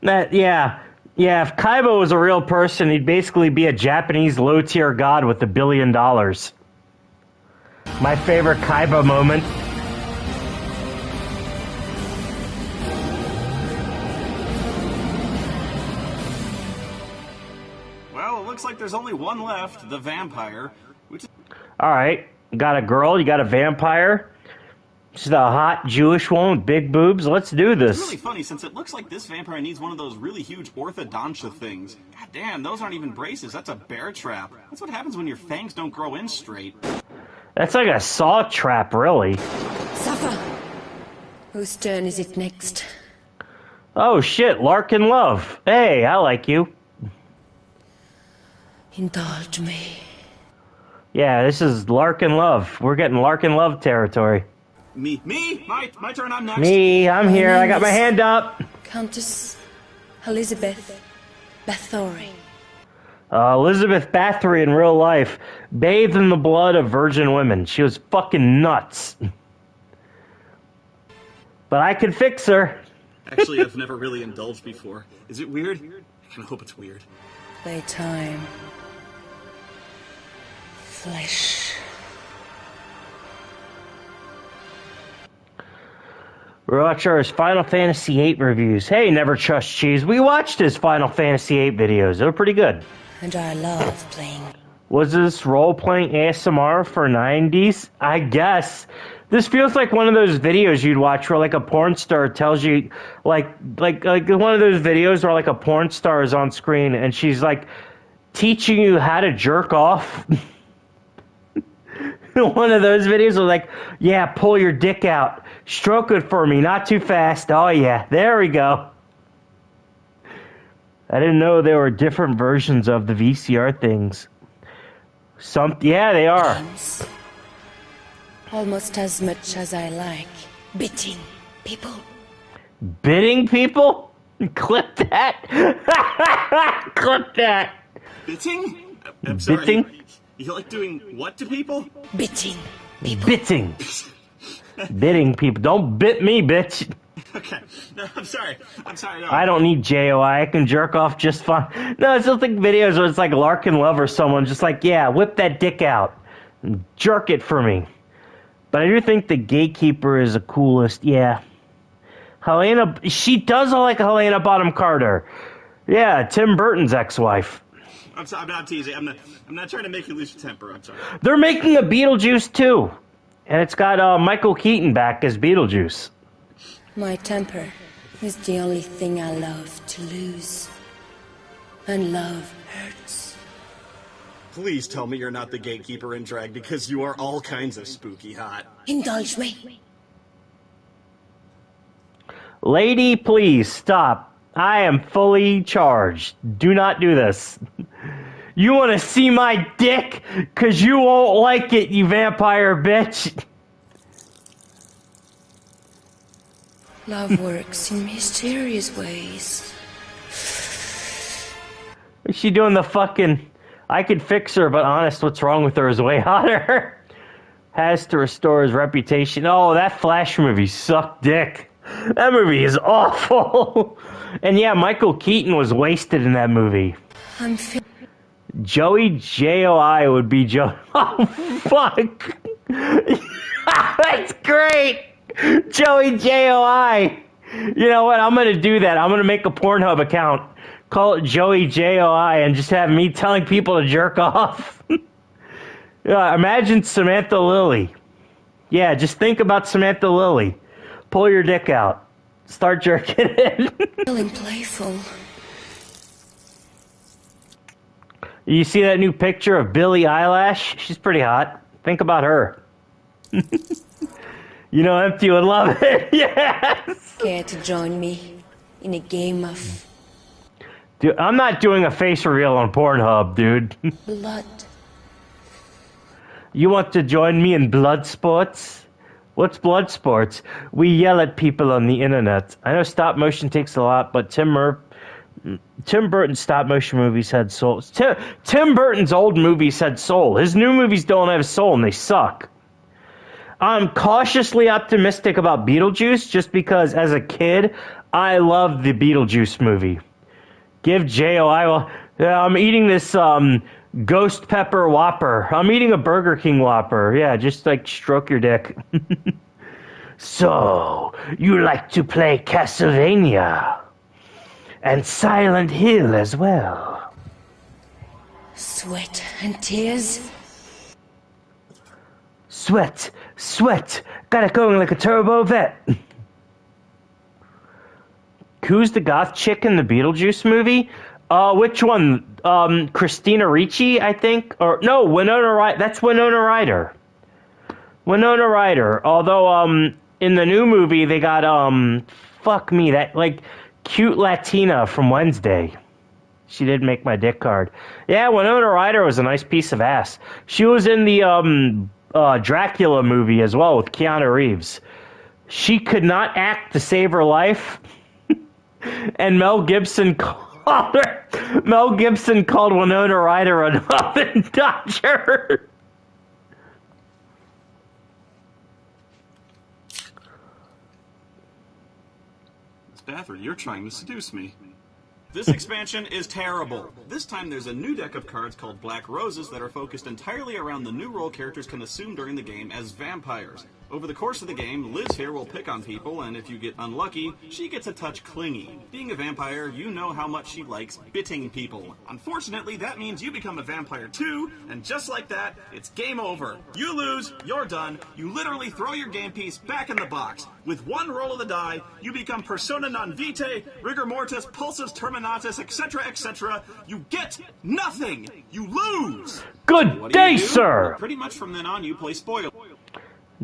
That, yeah. Yeah, if Kaiba was a real person, he'd basically be a Japanese low-tier god with $1 billion. My favorite Kaiba moment. Well, it looks like there's only one left, the vampire. Which is... All right, you got a girl, you got a vampire. She's a hot Jewish woman with big boobs. Let's do this. It's really funny, since it looks like this vampire needs one of those really huge orthodontia things. God damn, those aren't even braces. That's a bear trap. That's what happens when your fangs don't grow in straight. That's like a saw trap, really. Safa! Whose turn is it next? Oh, shit, Larkin Love. Hey, I like you. Indulge me. Yeah, this is Larkin Love. We're getting Larkin Love territory. Me? My turn, I'm next. Me, I'm here. I got my hand up. Countess Elizabeth Bathory. Elizabeth Bathory in real life, bathed in the blood of virgin women. She was fucking nuts. But I could fix her. Actually, I've never really indulged before. Is it weird? I kind of hope it's weird. Playtime. Flesh. We're watching his Final Fantasy VIII reviews. Hey, Never Trust Cheese. We watched his Final Fantasy VIII videos. They were pretty good. And I love playing. Was this role-playing ASMR for 90s? I guess. This feels like one of those videos you'd watch where like a porn star tells you, like one of those videos where like a porn star is on screen and she's like teaching you how to jerk off. One of those videos was like, yeah, pull your dick out. Stroke it for me, not too fast. Oh yeah, there we go. I didn't know there were different versions of the VCR things. Yeah, they are. Almost as much as I like biting people. Bidding people? Clip that. Clip that. Bitting? I'm sorry. Bitting? You like doing what to people? Bitting people. Bitting. Bidding people. Don't bit me, bitch. Okay. No, I'm sorry. No. I don't need JOI. I can jerk off just fine. No, I still think videos where it's like Larkin Love or someone just like, yeah, whip that dick out. And jerk it for me. But I do think the Gatekeeper is the coolest. Yeah. Helena, she does look like Helena Bonham Carter. Yeah, Tim Burton's ex-wife. I'm not teasing. I'm not trying to make you lose your temper. I'm sorry. They're making a Beetlejuice too. And it's got Michael Keaton back as Beetlejuice. My temper is the only thing I love to lose. And love hurts. Please tell me you're not the Gatekeeper in drag, because you are all kinds of spooky hot. Indulge me. Lady, please stop. I am fully charged. Do not do this. You want to see my dick? Because you won't like it, you vampire bitch. Love works in mysterious ways. Is she doing the fucking... I could fix her, but honest, what's wrong with her is way hotter. Has to restore his reputation. Oh, that Flash movie sucked dick. That movie is awful. And yeah, Michael Keaton was wasted in that movie. Joey J.O.I. would be Joe. Oh, fuck. That's great. Joey J.O.I. You know what? I'm going to do that. I'm going to make a Pornhub account. Call it Joey J.O.I. and just have me telling people to jerk off. Imagine Samantha Lilly. Yeah, just think about Samantha Lilly. Pull your dick out. Start jerking it. Feeling playful. You see that new picture of Billie Eilish? She's pretty hot. Think about her. You know, Empty would love it. Yes. Care to join me in a game of... Dude, I'm not doing a face reveal on Pornhub, dude. blood? You want to join me in blood sports? What's blood sports? We yell at people on the internet. I know stop motion takes a lot, but Tim Burton's stop motion movies had soul. Tim Burton's old movies had soul. His new movies don't have soul, and they suck. I'm cautiously optimistic about Beetlejuice just because, as a kid, I loved the Beetlejuice movie. Give J.O.I. Well, I'm eating this ghost pepper Whopper. I'm eating a Burger King Whopper. Yeah, just like stroke your dick. So, you like to play Castlevania? And Silent Hill as well. Sweat and tears? Sweat. Got it going like a turbo vet. Who's the goth chick in the Beetlejuice movie? Which one? Christina Ricci, I think? Or no, Winona Ryder. That's Winona Ryder. Winona Ryder. Although, in the new movie, they got, fuck me, that, like, cute Latina from Wednesday. She did make my dick hard. Yeah, Winona Ryder was a nice piece of ass. She was in the, Dracula movie as well with Keanu Reeves. She could not act to save her life. And Mel Gibson called Winona Ryder an oven dodger. Spafford, you're trying to seduce me. This expansion is terrible. This time there's a new deck of cards called Black Roses that are focused entirely around the new role characters can assume during the game as vampires. Over the course of the game, Liz here will pick on people, and if you get unlucky, she gets a touch clingy. Being a vampire, you know how much she likes bitting people. Unfortunately, that means you become a vampire too, and just like that, it's game over. You lose, you're done, you literally throw your game piece back in the box. With one roll of the die, you become persona non vitae, rigor mortis, pulsus terminatus, etc., etc. You get nothing! You lose! Good day, sir! Well, pretty much from then on, you play spoiler.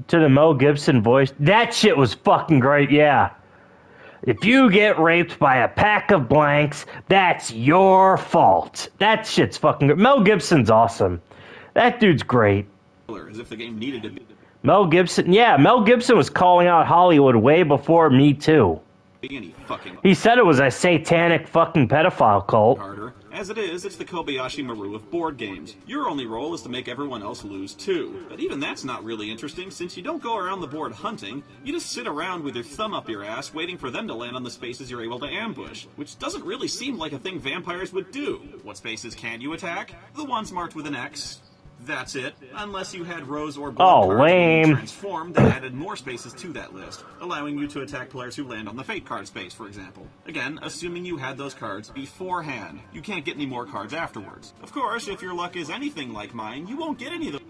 To the Mel Gibson voice. That shit was fucking great, yeah. If you get raped by a pack of blanks, that's your fault. That shit's fucking great. Mel Gibson's awesome. That dude's great. As if the game needed to be. Mel Gibson was calling out Hollywood way before Me Too. He said it was a satanic fucking pedophile cult. As it is, it's the Kobayashi Maru of board games. Your only role is to make everyone else lose too. But even that's not really interesting, since you don't go around the board hunting, you just sit around with your thumb up your ass waiting for them to land on the spaces you're able to ambush, which doesn't really seem like a thing vampires would do. What spaces can you attack? The ones marked with an X. That's it, unless you had rose or blood cards lame. transformed that added more spaces to that list, allowing you to attack players who land on the fate card space, for example. Again, assuming you had those cards beforehand. You can't get any more cards afterwards. Of course, if your luck is anything like mine, you won't get any of those.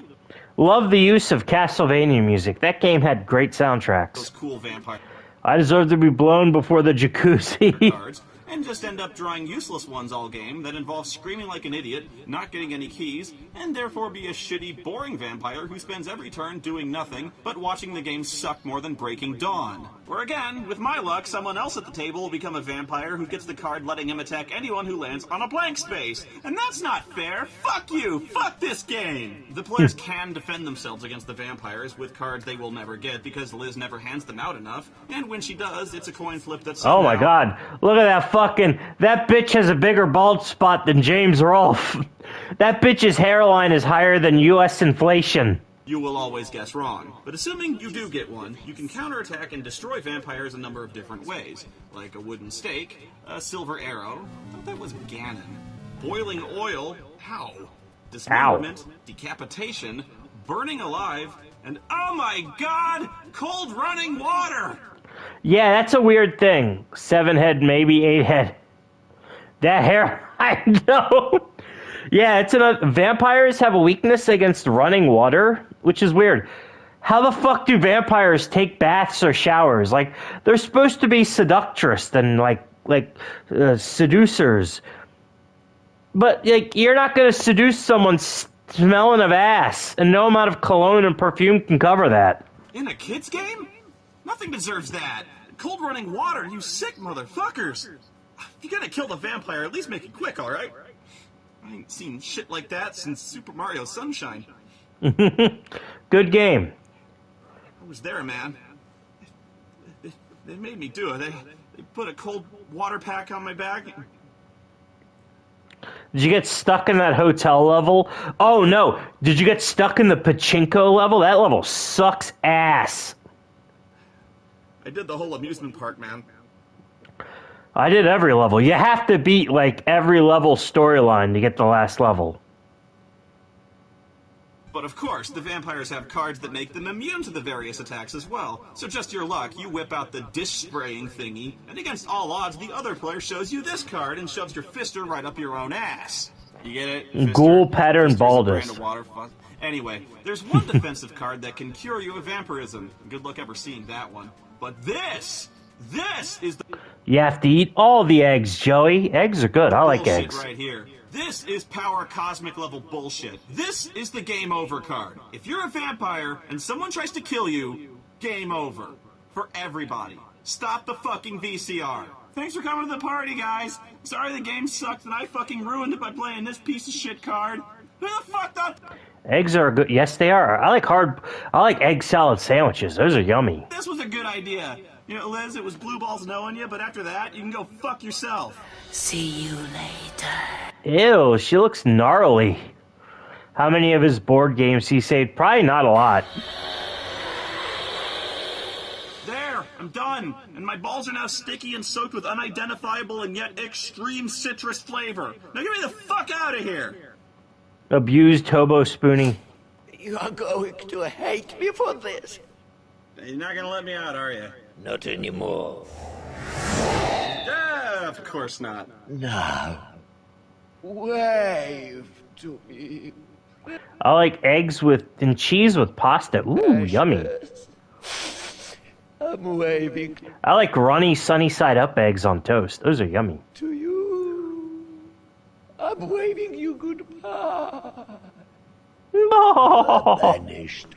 Love the use of Castlevania music. That game had great soundtracks. Those cool vampire I deserve to be blown before the jacuzzi. cards, and just end up drawing useless ones all game that involve screaming like an idiot, not getting any keys, and therefore be a shitty, boring vampire who spends every turn doing nothing but watching the game suck more than Breaking Dawn. Or again, with my luck, someone else at the table will become a vampire who gets the card letting him attack anyone who lands on a blank space. And that's not fair! Fuck you! Fuck this game! The players can defend themselves against the vampires with cards they will never get because Liz never hands them out enough, and when she does, it's a coin flip that's Oh my god. Look at that fucking... That bitch has a bigger bald spot than James Rolfe. That bitch's hairline is higher than U.S. inflation. You will always guess wrong. But assuming you do get one, you can counterattack and destroy vampires a number of different ways. Like a wooden stake, a silver arrow, I thought that was Ganon, boiling oil, ow, dismemberment, decapitation, burning alive, and oh my god, cold running water! Yeah, that's a weird thing. 7-head, maybe 8-head. That hair, I know. Yeah, it's vampires have a weakness against running water, which is weird. How the fuck do vampires take baths or showers? Like, they're supposed to be seductress and seducers. But like, you're not gonna seduce someone smelling of ass, and no amount of cologne and perfume can cover that. In a kid's game? Nothing deserves that. Cold running water, you sick motherfuckers. If you're gonna kill the vampire, at least make it quick, alright? I ain't seen shit like that since Super Mario Sunshine. Good game. I was there, man. They made me do it. They put a cold water pack on my back. Did you get stuck in that hotel level? Oh no, did you get stuck in the pachinko level? That level sucks ass. I did the whole amusement park, man. I did every level. You have to beat, like, every level storyline to get the last level. But of course, the vampires have cards that make them immune to the various attacks as well. So just your luck, you whip out the dish spraying thingy, and against all odds, the other player shows you this card and shoves your fister right up your own ass. You get it? Fister? Ghoul pattern Fister's a brand baldus. of water fun. Anyway, there's one defensive card that can cure you of vampirism. Good luck ever seeing that one. But this is the You have to eat all the eggs, Joey. Eggs are good. I like bullshit eggs. right here. This is power cosmic level bullshit. This is the game over card. If you're a vampire and someone tries to kill you, game over. For everybody. Stop the fucking VCR. Thanks for coming to the party, guys. Sorry the game sucked and I fucking ruined it by playing this piece of shit card. Who the fuck thought Eggs are good. Yes, they are. I like egg salad sandwiches. Those are yummy. this was a good idea? You know, Liz, it was blue balls knowing you, but after that, you can go fuck yourself. See you later. Ew, she looks gnarly. How many of his board games he saved? Probably not a lot. There, I'm done. And my balls are now sticky and soaked with unidentifiable and yet extreme citrus flavor. Now get me the fuck out of here. Abused hobo Spoony. You are going to hate me for this. You're not gonna let me out, are you? Not anymore. Of course not. Now, wave to me. I like eggs and cheese with pasta. Ooh, yummy. I'm waving I like runny, sunny side up eggs on toast. Those are yummy. to you. I'm waving you goodbye. No. Vanished.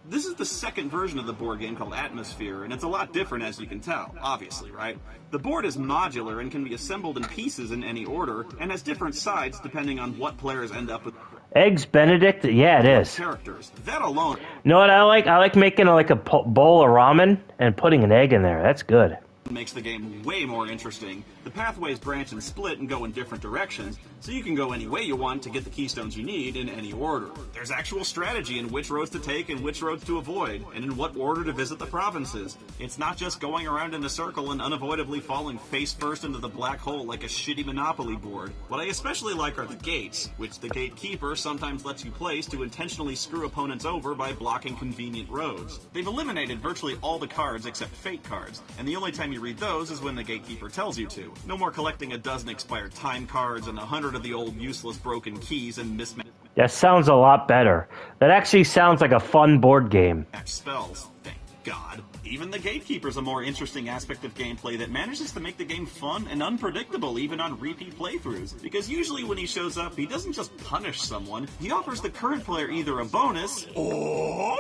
This is the second version of the board game called Atmosphere, and it's a lot different as you can tell, obviously, right? The board is modular and can be assembled in pieces in any order, and has different sides depending on what players end up with. Eggs Benedict? Yeah, it is. Characters. That alone. You know what I like? I like making like a bowl of ramen and putting an egg in there. That's good. Makes the game way more interesting. The pathways branch and split and go in different directions, so you can go any way you want to get the keystones you need in any order. There's actual strategy in which roads to take and which roads to avoid, and in what order to visit the provinces. It's not just going around in a circle and unavoidably falling face first into the black hole like a shitty Monopoly board. What I especially like are the gates, which the gatekeeper sometimes lets you place to intentionally screw opponents over by blocking convenient roads. They've eliminated virtually all the cards except fate cards, and the only time you read those is when the gatekeeper tells you to. No more collecting a dozen expired time cards and 100 of the old useless broken keys and mismatched That sounds a lot better. That actually sounds like a fun board game. spells. Thank God. Even the gatekeeper's a more interesting aspect of gameplay that manages to make the game fun and unpredictable even on repeat playthroughs. Because usually when he shows up, he doesn't just punish someone, he offers the current player either a bonus or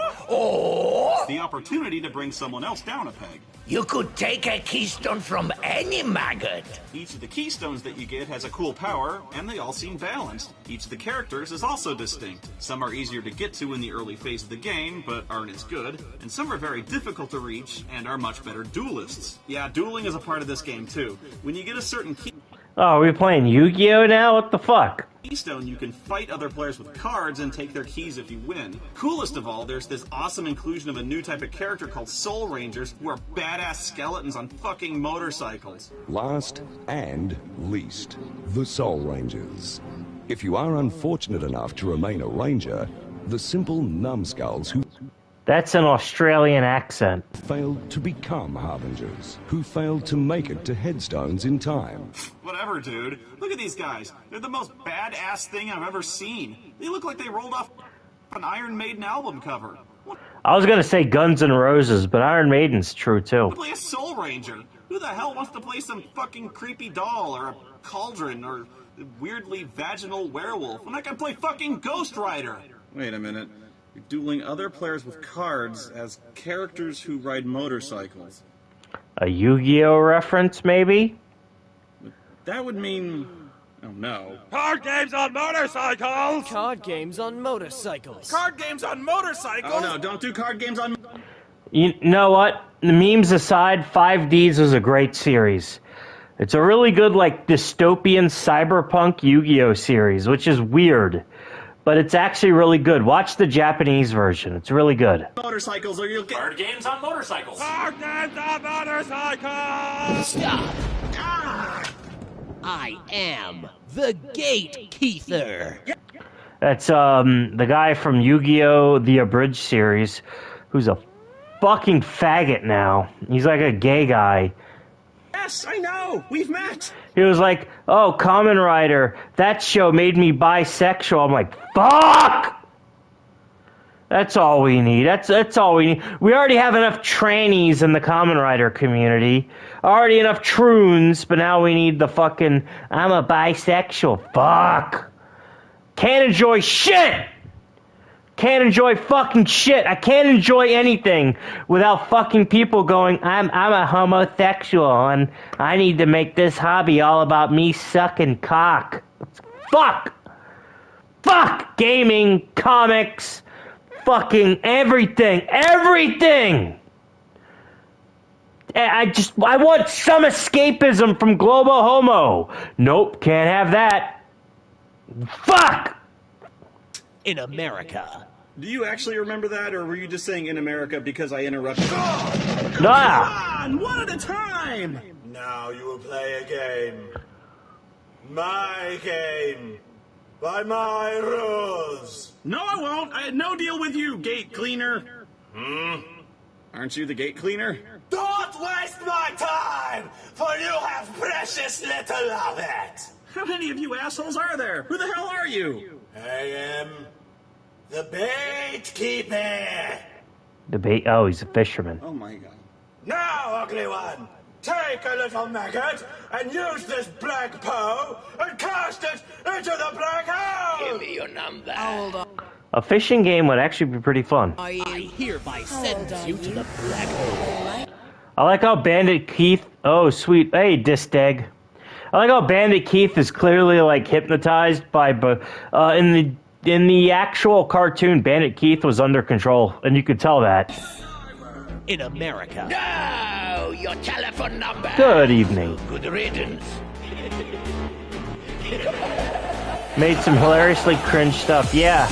the opportunity to bring someone else down a peg. You could take a keystone from any maggot. Each of the keystones that you get has a cool power, and they all seem balanced. Each of the characters is also distinct. Some are easier to get to in the early phase of the game, but aren't as good, and some are very difficult to reach and are much better duelists. Yeah, dueling is a part of this game too. When you get a certain Oh, are we playing Yu-Gi-Oh now? What the fuck? keystone, you can fight other players with cards and take their keys if you win. Coolest of all, there's this awesome inclusion of a new type of character called Soul Rangers, who are badass skeletons on fucking motorcycles. Last and least, the Soul Rangers. If you are unfortunate enough to remain a ranger, the simple numbskulls who That's an Australian accent. failed to become harbingers, who failed to make it to headstones in time. Whatever, dude. Look at these guys. They're the most badass thing I've ever seen. They look like they rolled off an Iron Maiden album cover. I was gonna say Guns N' Roses, but Iron Maiden's true too. Play a Soul Ranger. Who the hell wants to play some fucking creepy doll or a cauldron or a weirdly vaginal werewolf when I can play fucking Ghost Rider? Wait a minute. You're dueling other players with cards as characters who ride motorcycles. A Yu-Gi-Oh reference, maybe? That would mean... Oh, no. Card games on motorcycles! Card games on motorcycles. Card games on motorcycles! Oh, no, don't do card games on... You know what? The memes aside, 5Ds was a great series. It's a really good, like, dystopian cyberpunk Yu-Gi-Oh series, which is weird. But it's actually really good. Watch the Japanese version. It's really good. Motorcycles or you'll get... Card games on motorcycles! Card games on motorcycles! Stop! I am the Gatekeeper. That's the guy from Yu-Gi-Oh! The Abridged series, who's a fucking faggot now. He's like a gay guy. Yes, I know! We've met! He was like, oh, Kamen Rider, that show made me bisexual. I'm like, fuck! That's all we need. That's all we need. We already have enough trannies in the Kamen Rider community. Already enough troons, but now we need the fucking, I'm a bisexual. Fuck! Can't enjoy shit! Can't enjoy fucking shit. I can't enjoy anything without fucking people going, I'm a homosexual and I need to make this hobby all about me sucking cock. Fuck! Fuck! Gaming, comics, fucking everything. Everything! I want some escapism from global homo. Nope, can't have that. Fuck! In America. Do you actually remember that, or were you just saying in America because I interrupted? Nah. Come on, one at a time! Now you will play a game. My game. By my rules. No, I won't. I had no deal with you, gate cleaner. Aren't you the gate cleaner? Don't waste my time, for you have precious little of it. How many of you assholes are there? Who the hell are you? I am the bait keeper. Oh, he's a fisherman. Oh my god. Now, ugly one, take a little maggot and use this black pearl and cast it into the black hole. Give me your number. Hold on. A fishing game would actually be pretty fun. I hereby sentence you to the black hole. I like how Bandit Keith... Oh, sweet. Hey, Disteg. I like how Bandit Keith is clearly, like, hypnotized by... in the in the actual cartoon, Bandit Keith was under control, and you could tell that. In America. No, your telephone number. Good evening. Good riddance. Made some hilariously cringe stuff. Yeah.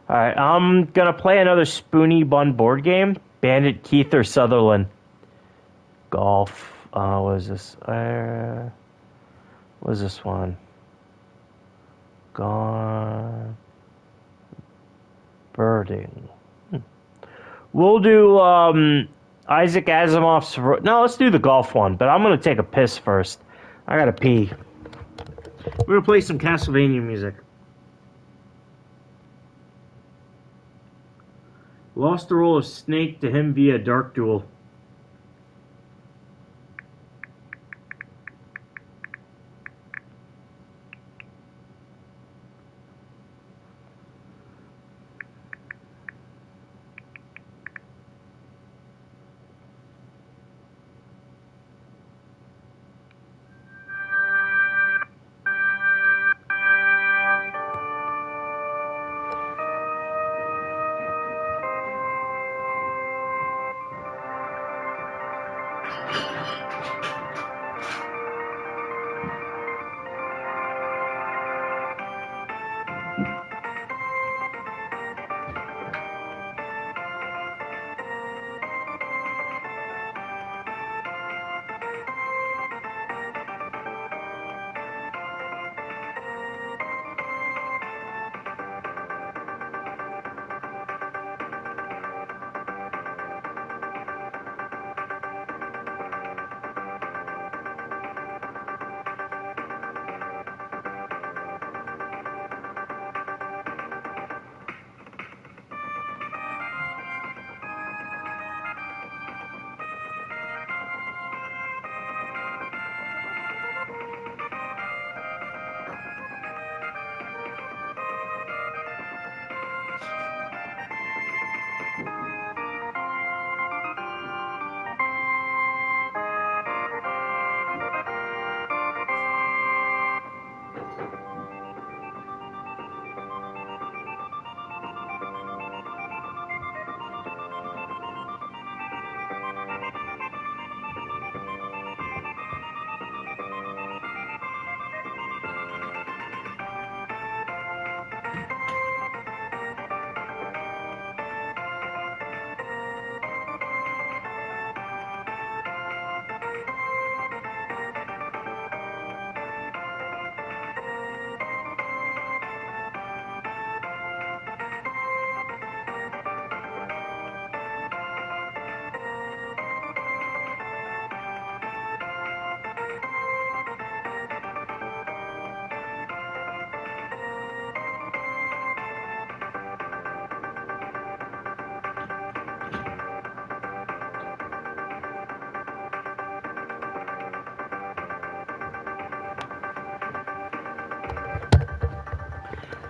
Alright, I'm gonna play another Spoony Bun board game. Bandit Keith or Sutherland. Golf. What is this? What is this one? Gone. Birding. We'll do Isaac Asimov's... No, let's do the golf one, but I'm gonna take a piss first. I gotta pee. We're gonna play some Castlevania music. Lost the role of Snake to him via Dark Duel.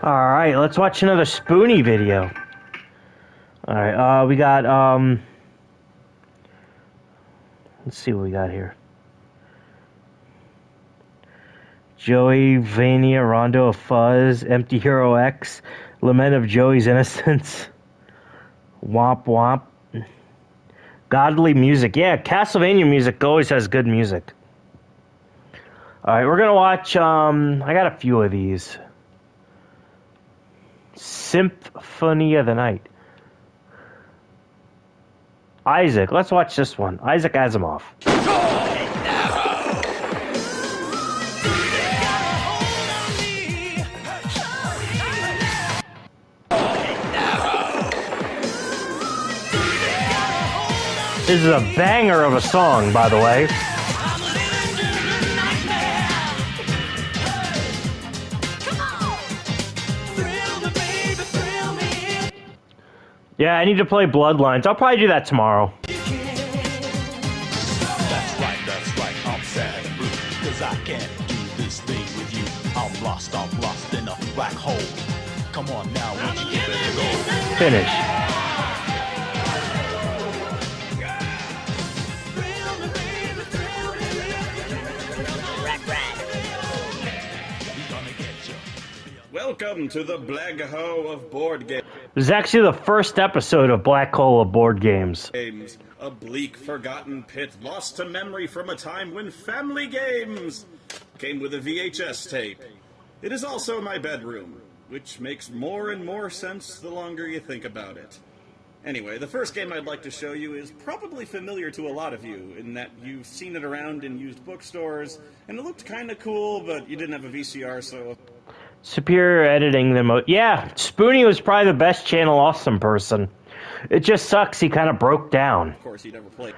Alright, let's watch another Spoony video. Alright, we got, let's see what we got here. Joey, Vania, Rondo of Fuzz, Empty Hero X, Lament of Joey's Innocence, Womp Womp, Godly Music. Yeah, Castlevania music always has good music. Alright, we're gonna watch, I got a few of these. Symphony of the Night. Isaac, let's watch this one. Isaac Asimov. This is a banger of a song, by the way. Yeah, I need to play Bloodlines. I'll probably do that tomorrow. That's right, I'm sad and blue, 'cause I can't do this thing with you. I'm lost in a black hole. Come on now, won't you give it a go? Finish. Welcome to the Black Hole of Board Games. This is actually the first episode of Black Hole of Board Games. A bleak, forgotten pit lost to memory from a time when family games came with a VHS tape. It is also my bedroom, which makes more and more sense the longer you think about it. Anyway, the first game I'd like to show you is probably familiar to a lot of you, in that you've seen it around in used bookstores, and it looked kind of cool, but you didn't have a VCR, so... Superior editing yeah, Spoony was probably the best Channel Awesome person. It just sucks he kind of broke down. Of course, he never played.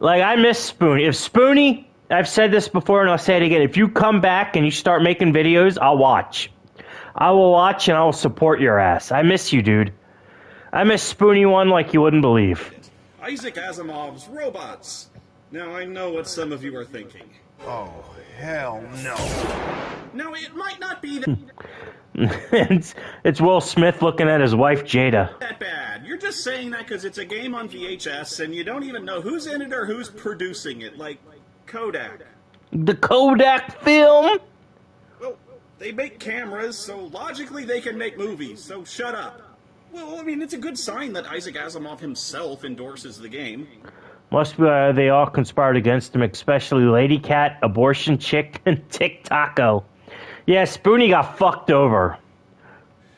Like, I miss Spoony. If Spoony, I've said this before and I'll say it again, if you come back and you start making videos, I'll watch. I will watch and I will support your ass. I miss you, dude. I miss Spoony one like you wouldn't believe. Isaac Asimov's Robots. Now, I know what some of you are thinking. Oh, hell no. Now, it might not be that... it's Will Smith looking at his wife, Jada. ...that bad. You're just saying that because it's a game on VHS and you don't even know who's in it or who's producing it, like Kodak. The Kodak film? Well, they make cameras, so logically they can make movies, so shut up. Well, I mean, it's a good sign that Isaac Asimov himself endorses the game. Must be they all conspired against him, especially Lady Cat, Abortion Chick, and Tic Taco. Yeah, Spoony got fucked over.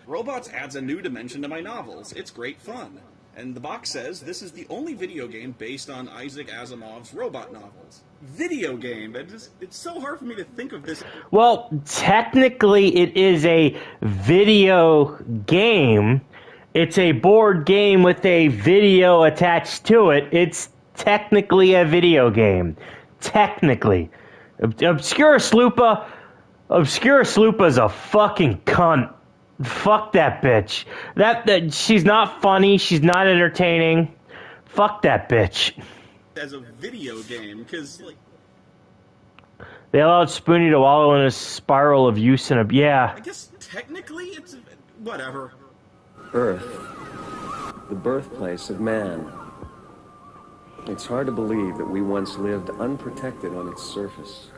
Robots adds a new dimension to my novels. It's great fun. And the box says this is the only video game based on Isaac Asimov's robot novels. Video game. It's so hard for me to think of this. Well, technically it is a video game. It's a board game with a video attached to it. It's technically a video game. Technically. Obscura Sloopa's a fucking cunt. Fuck that bitch. That she's not funny. She's not entertaining. Fuck that bitch. As a video game, because, like... They allowed Spoony to wallow in a spiral of use and yeah. I guess technically it's... whatever. Earth, the birthplace of man. It's hard to believe that we once lived unprotected on its surface.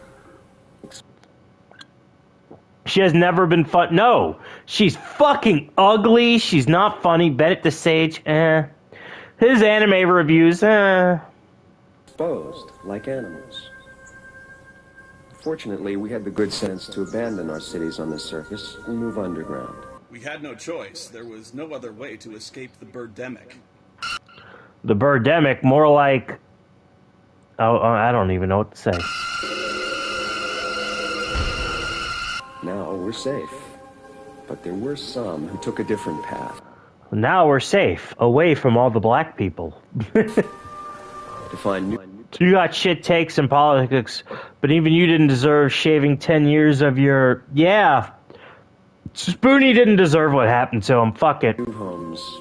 She has never been fun. No, she's fucking ugly. She's not funny. Bet it to Sage. His anime reviews. Exposed like animals. Fortunately, we had the good sense to abandon our cities on the surface and move underground. We had no choice. There was no other way to escape the birdemic. The birdemic, more like... Oh, I don't even know what to say. Now we're safe. But there were some who took a different path. Now we're safe, away from all the black people. To find new... You got shit takes in politics, but even you didn't deserve shaving 10 years of your... Yeah. Spoony didn't deserve what happened to him. Fuck it. New homes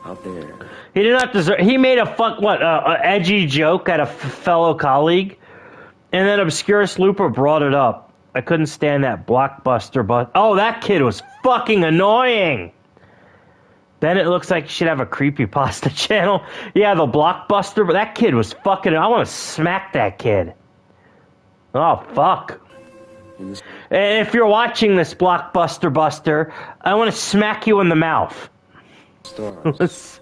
out there. He did not deserve... He made a edgy joke at a fellow colleague, and then Obscura Slooper brought it up. I couldn't stand that blockbuster, but... Oh, that kid was fucking annoying! Then it looks like you should have a creepypasta channel. Yeah, the blockbuster, but that kid was fucking... I want to smack that kid. Oh, fuck. If you're watching this, Blockbuster Buster, I want to smack you in the mouth. Stars.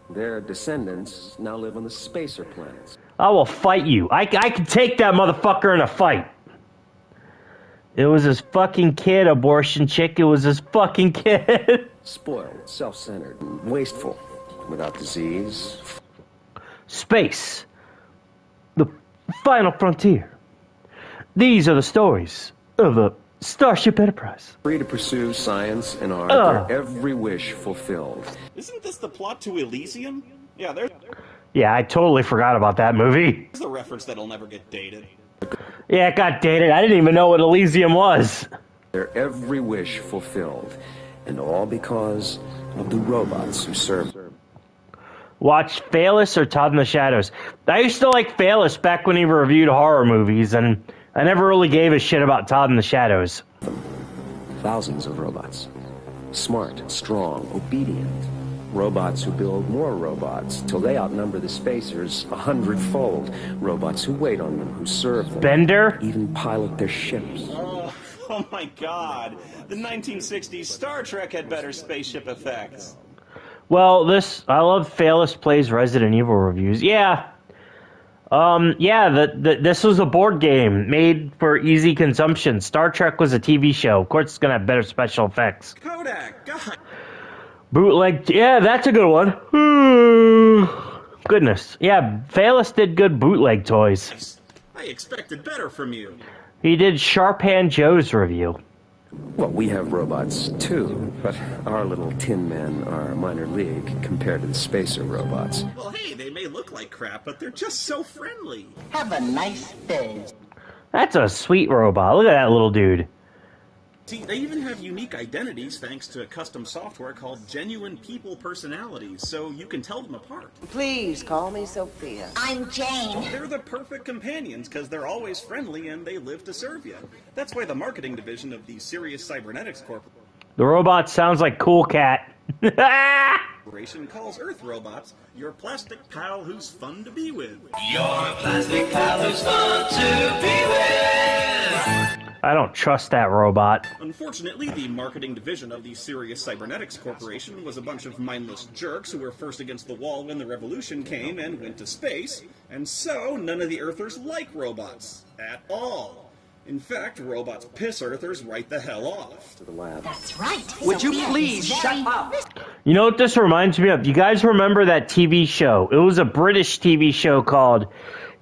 Their descendants now live on the spacer planets. I will fight you. I can take that motherfucker in a fight. It was his fucking kid, Abortion Chick. It was his fucking kid. Spoiled, self-centered, and wasteful, without disease. Space. The final frontier. These are the stories of the Starship Enterprise. Free to pursue science and art, their every wish fulfilled. Isn't this the plot to Elysium? Yeah, there's... Yeah, I totally forgot about that movie. There's a reference that'll never get dated. Yeah, it got dated. I didn't even know what Elysium was. Their every wish fulfilled, and all because of the robots who serve them. Watch Phalus or Todd in the Shadows. I used to like Phalus back when he reviewed horror movies, and I never really gave a shit about Todd in the Shadows. Thousands of robots. Smart, strong, obedient. Robots who build more robots till they outnumber the spacers 100-fold. Robots who wait on them, who serve them. Bender? Even pilot their ships. Oh, Oh my god. The 1960s Star Trek had better spaceship effects. Well, I love Phalis Plays Resident Evil reviews. Yeah. This was a board game made for easy consumption. Star Trek was a TV show. Of course, it's going to have better special effects. Kodak, God. Bootleg, yeah, that's a good one. Goodness. Yeah, Phalis did good bootleg toys. I expected better from you. He did Sharp Hand Joe's review. Well, we have robots too, but our little tin men are minor league compared to the spacer robots. Well, hey, they may look like crap, but they're just so friendly. Have a nice day. That's a sweet robot. Look at that little dude. See, they even have unique identities thanks to custom software called Genuine People Personalities, so you can tell them apart. Please call me Sophia. I'm Jane. They're the perfect companions because they're always friendly and they live to serve you. That's why the marketing division of the Sirius Cybernetics Corporation. The robot sounds like Cool Cat. Calls Earth robots your plastic pal who's fun to be with. Your plastic pal who's fun to be with. I don't trust that robot. Unfortunately, the marketing division of the Sirius Cybernetics Corporation was a bunch of mindless jerks who were first against the wall when the revolution came and went to space, and so none of the Earthers like robots. At all. In fact, robots piss Earthers right the hell off. To the lab. That's right. Would you please shut up? You know what this reminds me of? You guys remember that TV show? It was a British TV show called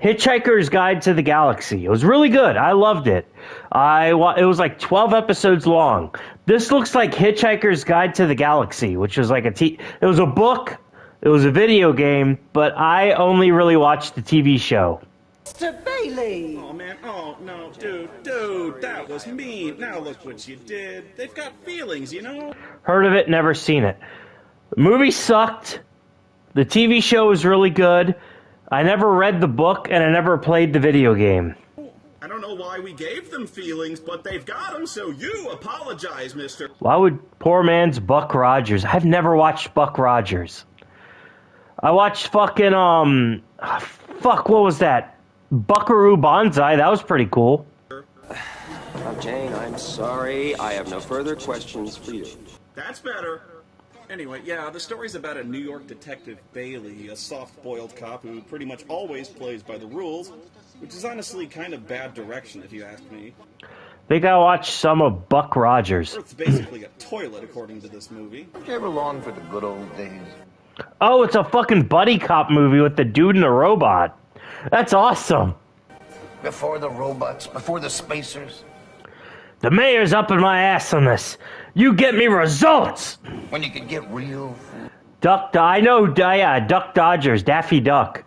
Hitchhiker's Guide to the Galaxy. It was really good. I loved it. It was like 12 episodes long. This looks like Hitchhiker's Guide to the Galaxy, which was like it was a book, it was a video game, but I only really watched the TV show. Mr. Bailey! Oh man, oh no, dude, that was mean. Now look what you did. They've got feelings, you know? Heard of it, never seen it. The movie sucked. The TV show was really good. I never read the book, and I never played the video game. I don't know why we gave them feelings, but they've got them, so you apologize, mister. Why would poor man's Buck Rogers? I've never watched Buck Rogers. I watched fucking, what was that? Buckaroo Banzai, that was pretty cool. Jane, I'm sorry. I have no further questions for you. That's better. Anyway, yeah, the story's about a New York detective, Bailey, a soft-boiled cop who pretty much always plays by the rules, which is honestly kind of bad direction if you ask me. Think I watched some of Buck Rogers. Earth's basically a toilet, according to this movie. Did you ever long for the good old days? Oh, it's a fucking buddy cop movie with the dude and the robot. That's awesome. Before the robots, before the spacers. The mayor's up in my ass on this. You get me results! When you could get real... Duck Dodgers, Daffy Duck.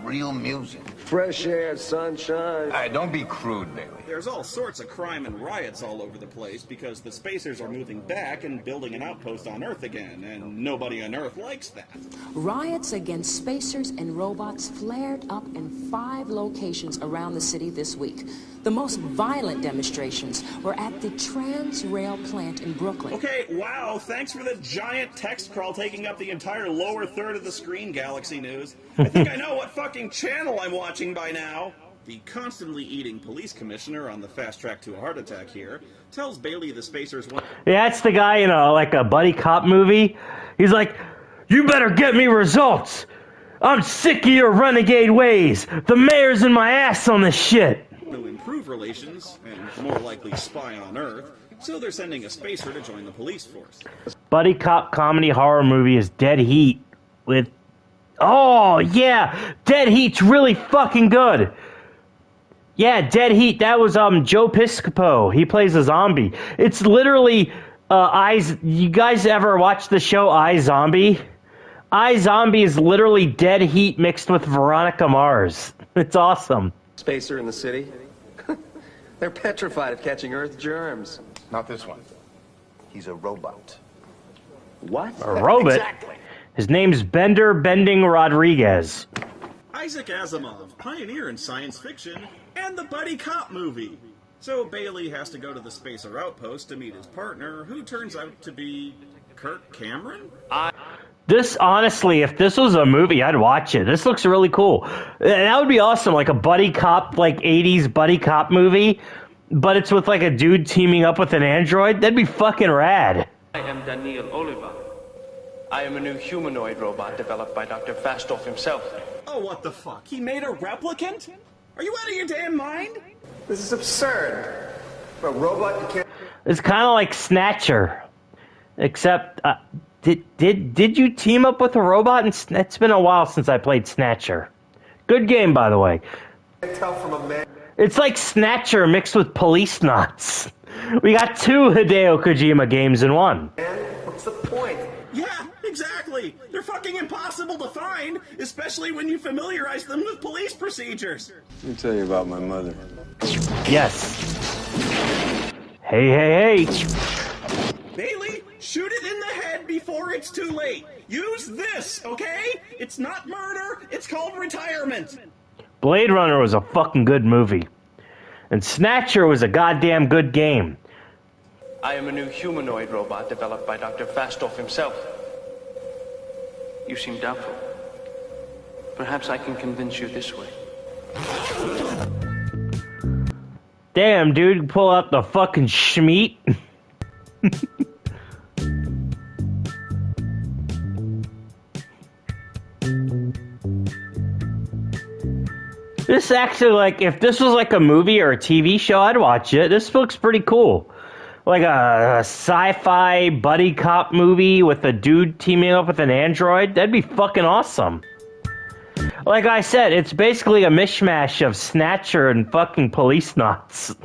Real music. Fresh air, sunshine. Hey, don't be crude, Bailey. There's all sorts of crime and riots all over the place because the spacers are moving back and building an outpost on Earth again, and nobody on Earth likes that. Riots against spacers and robots flared up in 5 locations around the city this week. The most violent demonstrations were at the Transrail plant in Brooklyn. Okay, wow, thanks for the giant text crawl taking up the entire lower third of the screen, Galaxy News. I think I know what fucking channel I'm watching by now. The constantly eating police commissioner on the fast track to a heart attack here tells Bailey the spacers want... Yeah, that's the guy in a buddy cop movie. He's like, you better get me results. I'm sick of your renegade ways. The mayor's in my ass on this shit. To improve relations, and more likely spy on Earth, so they're sending a spacer to join the police force. Buddy cop comedy horror movie is Dead Heat with... Oh, yeah! Dead Heat's really fucking good! Yeah, Dead Heat, that was Joe Piscopo. He plays a zombie. It's literally Eyes... You guys ever watch the show iZombie? iZombie is literally Dead Heat mixed with Veronica Mars. It's awesome. Spacer in the city? They're petrified of catching Earth germs. Not this one. He's a robot. What? A robot? Exactly. His name's Bender Bending Rodriguez. Isaac Asimov, pioneer in science fiction, and the buddy cop movie. So Bailey has to go to the spacer outpost to meet his partner, who turns out to be Kirk Cameron? This, honestly, if this was a movie, I'd watch it. This looks really cool. That would be awesome, like a buddy cop, like 80s buddy cop movie. but it's with like a dude teaming up with an android. That'd be fucking rad. I am Daniel Oliver. I am a new humanoid robot developed by Dr. Fastoff himself. Oh, what the fuck? He made a replicant? Are you out of your damn mind? This is absurd. A robot you can't... It's kind of like Snatcher, except did you team up with a robot? And it's been a while since I played Snatcher. Good game, by the way. Can't tell from a man. It's like Snatcher mixed with Police Knots. We got 2 Hideo Kojima games in one. Man, what's the point? Yeah, exactly. They're fucking impossible to find, especially when you familiarize them with police procedures. Let me tell you about my mother. Yes. Hey. Bailey, shoot it in the head before it's too late. Use this, okay? It's not murder, it's called retirement. Blade Runner was a fucking good movie. And Snatcher was a goddamn good game. I am a new humanoid robot developed by Dr. Fastoff himself. You seem doubtful. Perhaps I can convince you this way. Damn, dude, pull out the fucking schmeat. This actually, like, if this was like a movie or a TV show, I'd watch it. This looks pretty cool. Like a sci-fi buddy cop movie with a dude teaming up with an android. That'd be fucking awesome. Like I said, it's basically a mishmash of Snatcher and fucking Police Knots.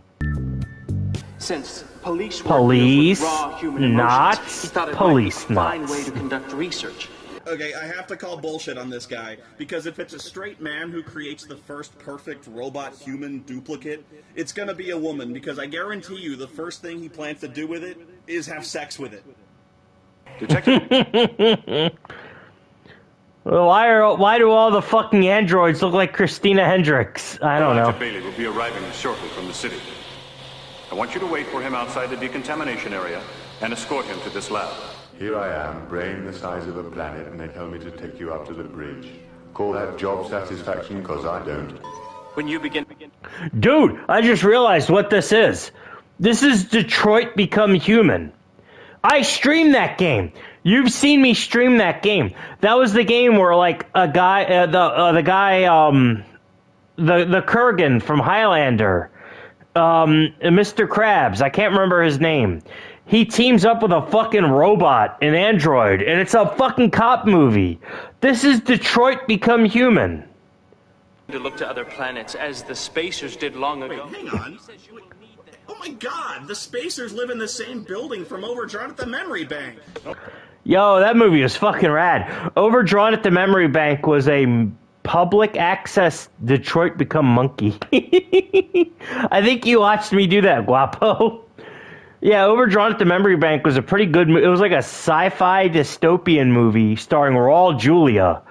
Since police Police human Knots, emotions, he thought it Police might be a fine Knots. way to conduct research. Okay, I have to call bullshit on this guy, because if it's a straight man who creates the first perfect robot-human duplicate, it's gonna be a woman, because I guarantee you the first thing he plans to do with it is have sex with it. Detective. Well, why do all the fucking androids look like Christina Hendricks? I don't know. Dr. Bailey will be arriving shortly from the city. I want you to wait for him outside the decontamination area and escort him to this lab. Here I am, brain the size of a planet, and they tell me to take you up to the bridge. Call that job satisfaction, because I don't. When you begin... Dude, I just realized what this is. This is Detroit Become Human. I streamed that game. You've seen me stream that game. That was the game where, like, a guy, the Kurgan from Highlander, Mr. Krabs, I can't remember his name. He teams up with a fucking robot, an android, and it's a fucking cop movie. This is Detroit Become Human. To look to other planets, as the Spacers did long ago. Wait, hang on. Oh my god, the Spacers live in the same building from Overdrawn at the Memory Bank. Yo, that movie was fucking rad. Overdrawn at the Memory Bank was a public access Detroit Become Monkey. I think you watched me do that, Guapo. Yeah, Overdrawn at the Memory Bank was a pretty good movie. It was like a sci-fi dystopian movie starring Raul Julia.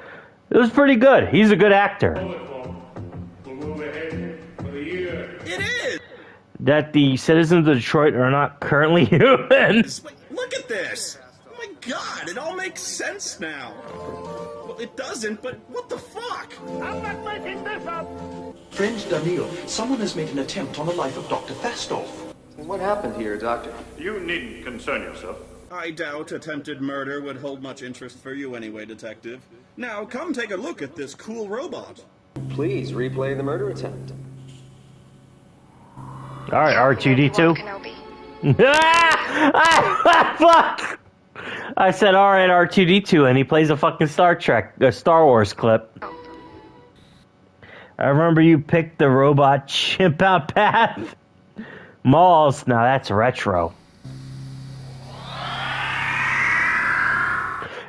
It was pretty good. He's a good actor. It is! That the citizens of Detroit are not currently human. Look at this! Oh my god, it all makes sense now. Well, it doesn't, but what the fuck? I'm not making this up! Friend Daniel, someone has made an attempt on the life of Dr. Fastoff. What happened here, Doctor? You needn't concern yourself. I doubt attempted murder would hold much interest for you anyway, Detective. Now, come take a look at this cool robot. Please replay the murder attempt. All right, R2-D2. Fuck! I said, all right, R2-D2, and he plays a fucking Star Wars clip. I remember you picked the robot chimp out path. Malls, now that's retro.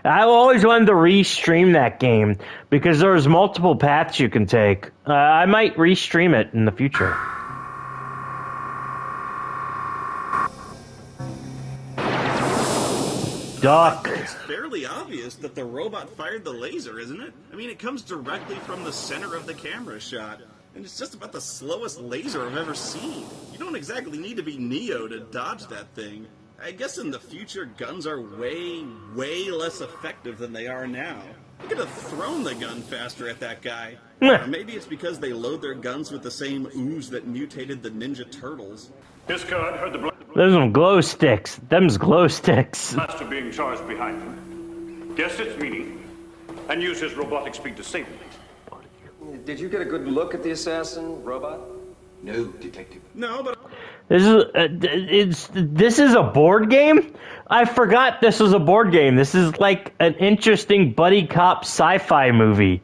I always wanted to re-stream that game because there's multiple paths you can take. I might re-stream it in the future. Duck. It's fairly obvious that the robot fired the laser, isn't it? I mean, it comes directly from the center of the camera shot. And it's just about the slowest laser I've ever seen. You don't exactly need to be Neo to dodge that thing. I guess in the future, guns are way, way less effective than they are now. I could have thrown the gun faster at that guy. Meh. Or maybe it's because they load their guns with the same ooze that mutated the Ninja Turtles. His card heard the Those are glow sticks. Them's glow sticks. blaster being charged behind him. Guessed its meaning, and used his robotic speed to save him. Did you get a good look at the assassin, robot? No, Detective. No, but This is a board game? I forgot this was a board game. This is like an interesting buddy cop sci-fi movie.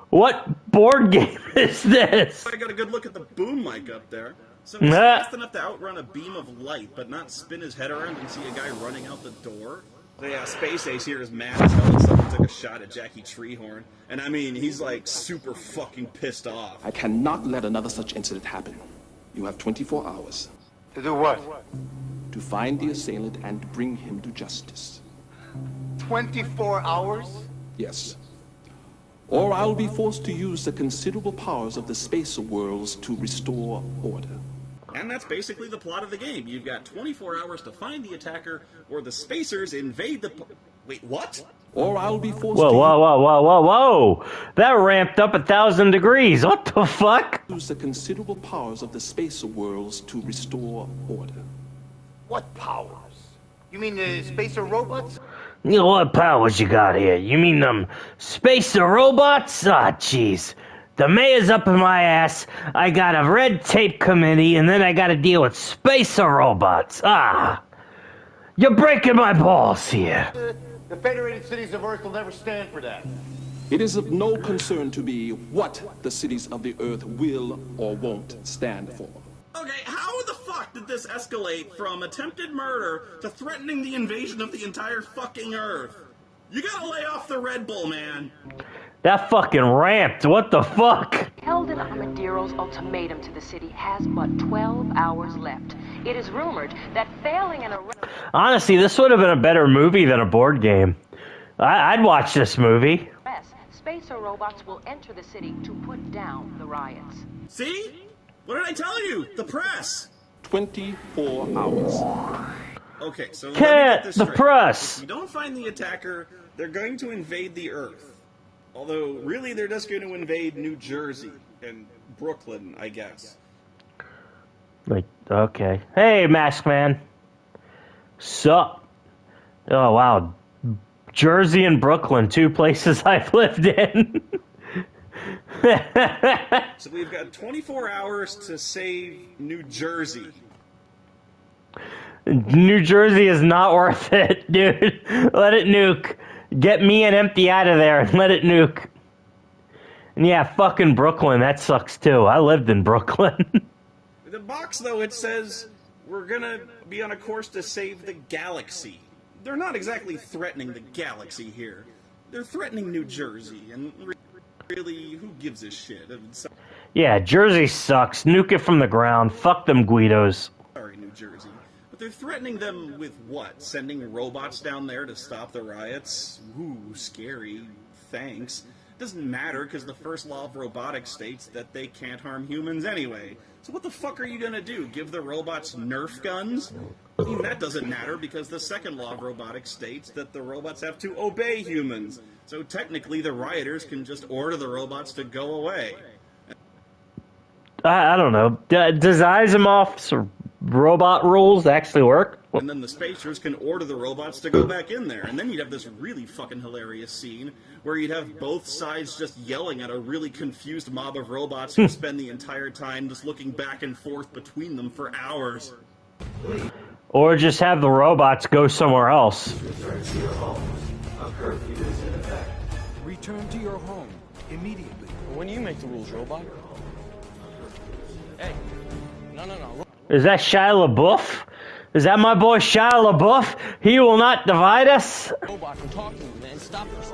What board game is this? I got a good look at the boom mic up there. So he's fast enough to outrun a beam of light, but not spin his head around and see a guy running out the door. So yeah, Space Ace here is mad as hell that someone took a shot at Jackie Treehorn. And I mean, he's like super fucking pissed off. I cannot let another such incident happen. You have 24 hours. To do what? To find the assailant and bring him to justice. 24 hours? Yes. Or I'll be forced to use the considerable powers of the spacer worlds to restore order. And that's basically the plot of the game. You've got 24 hours to find the attacker, or the Spacers invade the... Wait, what? Or I'll be forced Whoa, to whoa, whoa, whoa, whoa, whoa! That ramped up 1,000 degrees. What the fuck? use the considerable powers of the spacer worlds to restore order. What powers? You mean the spacer robots? You know what powers you got here? You mean them spacer robots? Ah, jeez. The mayor's up in my ass, I got a red tape committee, and then I gotta deal with spacer robots. Ah! You're breaking my balls here. The Federated Cities of Earth will never stand for that. It is of no concern to me what the cities of the earth will or won't stand for. Okay, how the fuck did this escalate from attempted murder to threatening the invasion of the entire fucking Earth? You gotta lay off the Red Bull, man. That fucking ramped. What the fuck? Heldon Armadillo's ultimatum to the city has but 12 hours left. It is rumored that failing an arrest... Honestly, this would have been a better movie than a board game. I'd watch this movie. Spacer robots will enter the city to put down the riots. See? What did I tell you? The press. 24 hours. Okay, so let me Cat, get this the straight. press. If you don't find the attacker, they're going to invade the Earth. Although, really, they're just going to invade New Jersey and Brooklyn, I guess. Like, okay. Hey, Mask Man. Sup? Oh, wow. Jersey and Brooklyn, two places I've lived in. So we've got 24 hours to save New Jersey. New Jersey is not worth it, dude. Let it nuke. Get me and Empty out of there and let it nuke. And yeah, fucking Brooklyn, that sucks too. I lived in Brooklyn. The box, though, it says we're gonna be on a course to save the galaxy. They're not exactly threatening the galaxy here. They're threatening New Jersey, and really, who gives a shit? Yeah, Jersey sucks. Nuke it from the ground. Fuck them Guidos. Sorry, New Jersey. But they're threatening them with what? Sending robots down there to stop the riots? Ooh, scary. Thanks. Doesn't matter, because the first law of robotics states that they can't harm humans anyway. So what the fuck are you gonna do? Give the robots Nerf guns? Even that doesn't matter, because the second law of robotics states that the robots have to obey humans. So technically the rioters can just order the robots to go away. I don't know. Does Asimov's robot rules actually work? And then the Spacers can order the robots to go back in there. And then you'd have this really fucking hilarious scene where you'd have both sides just yelling at a really confused mob of robots who spend the entire time just looking back and forth between them for hours. Or just have the robots go somewhere else. Return to your home immediately. When do you make the rules, robot? Hey, no. Is that Shia LaBeouf? Is that my boy Shia LaBeouf? He will not divide us? Robot can talk to me, man. Stop this.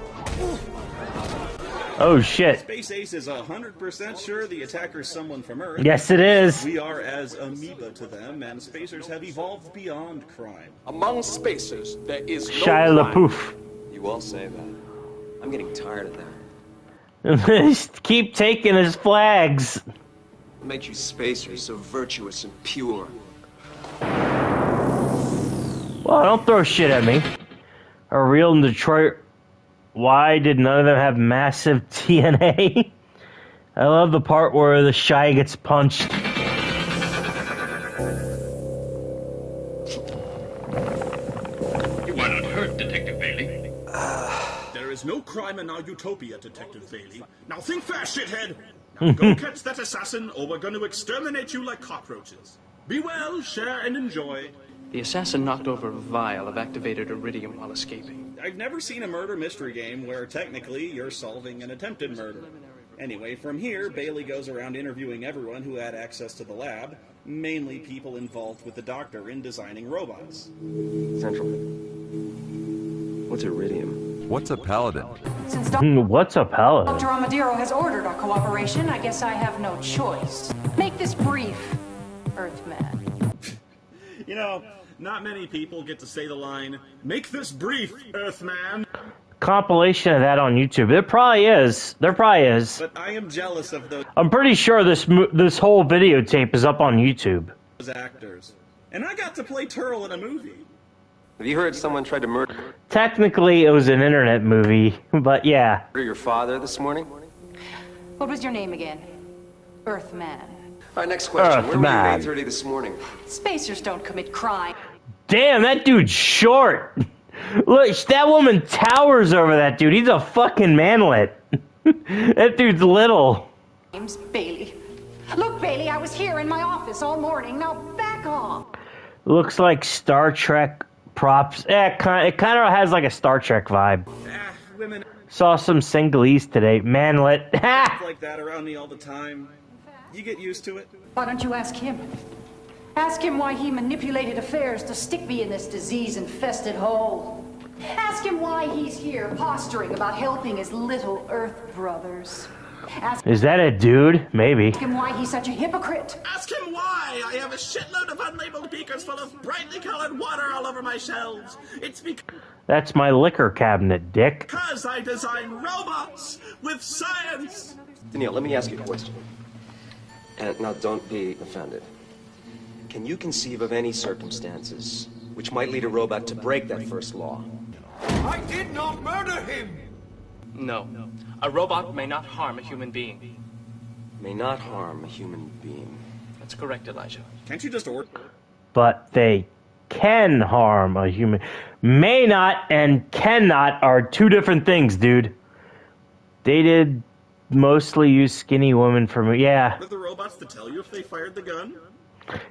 Oh, shit. Space Ace is 100% sure the attacker's someone from Earth. Yes, it is. We are as amoeba to them, and Spacers have evolved beyond crime. Among spacers, there is no Shia crime. LaBeouf. You all say that. I'm getting tired of that. Keep taking his flags. What makes you spacers so virtuous and pure? Well, don't throw shit at me. A real Detroit Why did none of them have massive TNA? I love the part where the Shy gets punched. You are not hurt, Detective Bailey. There is no crime in our utopia, Detective Bailey. Now think fast, shithead! Now go catch that assassin, or we're going to exterminate you like cockroaches. Be well, share, and enjoy. The assassin knocked over a vial of activated iridium while escaping. I've never seen a murder mystery game where technically you're solving an attempted murder. Anyway, from here, Bailey goes around interviewing everyone who had access to the lab, mainly people involved with the Doctor in designing robots. Central. What's iridium? What's a paladin? Since What's a paladin? Dr. Armadillo has ordered our cooperation, I guess I have no choice. Make this brief, Earthman. You know, not many people get to say the line, "Make this brief, Earthman." Compilation of that on YouTube. There probably is. But I am jealous of those I'm pretty sure this whole videotape is up on YouTube. actors. And I got to play Turl in a movie. Have you heard someone tried to murder Technically, it was an internet movie, but yeah. your father this morning? What was your name again? Earthman. All right, next question. Where were you at Earthman. 8:30 this morning? Spacers don't commit crime. Damn, that dude's short. Look, that woman towers over that dude. He's a fucking manlet. That dude's little. Name's Bailey. Look, Bailey, I was here in my office all morning. Now back off. Looks like Star Trek props. It kind of has like a Star Trek vibe. Women Saw some Singalese today. Manlet. act like that around me all the time. You get used to it. Why don't you ask him? Ask him why he manipulated affairs to stick me in this disease-infested hole. Ask him why he's here posturing about helping his little Earth brothers. Ask Is that a dude? Maybe. him why he's such a hypocrite. Ask him why I have a shitload of unlabeled beakers full of brightly colored water all over my shelves. It's That's my liquor cabinet, dick. because I design robots with science. Danielle, let me ask you a question. And now, don't be offended. Can you conceive of any circumstances which might lead a robot to break that first law? I did not murder him! No. A robot may not harm a human being. May not harm a human being. That's correct, Elijah. Can't you just order? But they can harm a human. May not and cannot are two different things, dude. They did mostly use skinny women for... Yeah. For the robots to tell you if they fired the gun?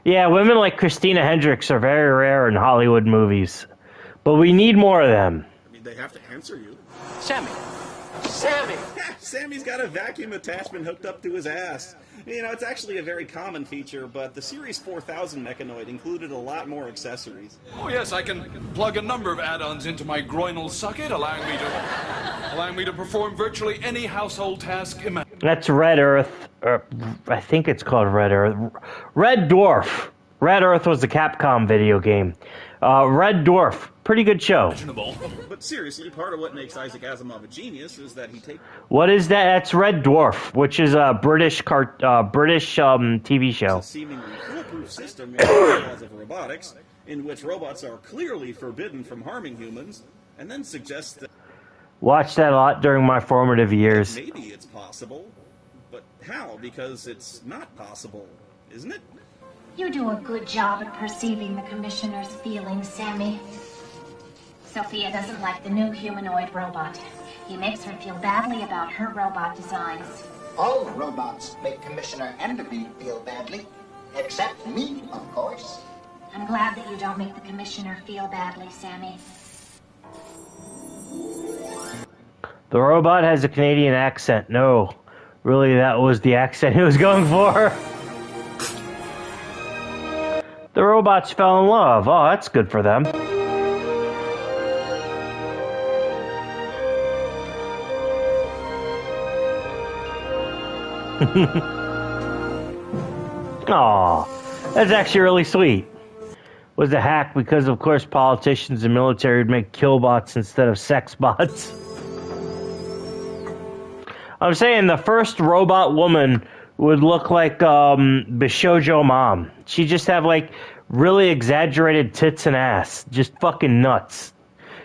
Yeah, women like Christina Hendricks are very rare in Hollywood movies. But we need more of them. I mean, they have to answer you. Sammy. Sammy! Sammy's got a vacuum attachment hooked up to his ass. You know, it's actually a very common feature, but the Series 4000 Mechanoid included a lot more accessories. Oh yes, I can plug a number of add-ons into my groinal socket, allowing me to perform virtually any household task imaginable. That's Red Earth. I think it's called Red Earth. Red Dwarf. Red Earth was the Capcom video game. Red Dwarf. Pretty good show. But seriously, part of what makes Isaac Asimov a genius is that he takes... What is that? That's Red Dwarf, which is a British TV show. a seemingly foolproof system with the laws of robotics, in which robots are clearly forbidden from harming humans, and then suggests that Watched that a lot during my formative years. maybe it's possible. But how? Because it's not possible, isn't it? You do a good job at perceiving the Commissioner's feelings, Sammy. Sophia doesn't like the new humanoid robot. He makes her feel badly about her robot designs. All robots make Commissioner Enderby feel badly. Except me, of course. I'm glad that you don't make the Commissioner feel badly, Sammy. The robot has a Canadian accent. No, really, that was the accent he was going for. The robots fell in love. Oh, that's good for them. Aw, that's actually really sweet. Was a hack because, of course, politicians and military would make killbots instead of sex bots. I'm saying the first robot woman would look like Bishojo mom. She'd just have like really exaggerated tits and ass, just fucking nuts.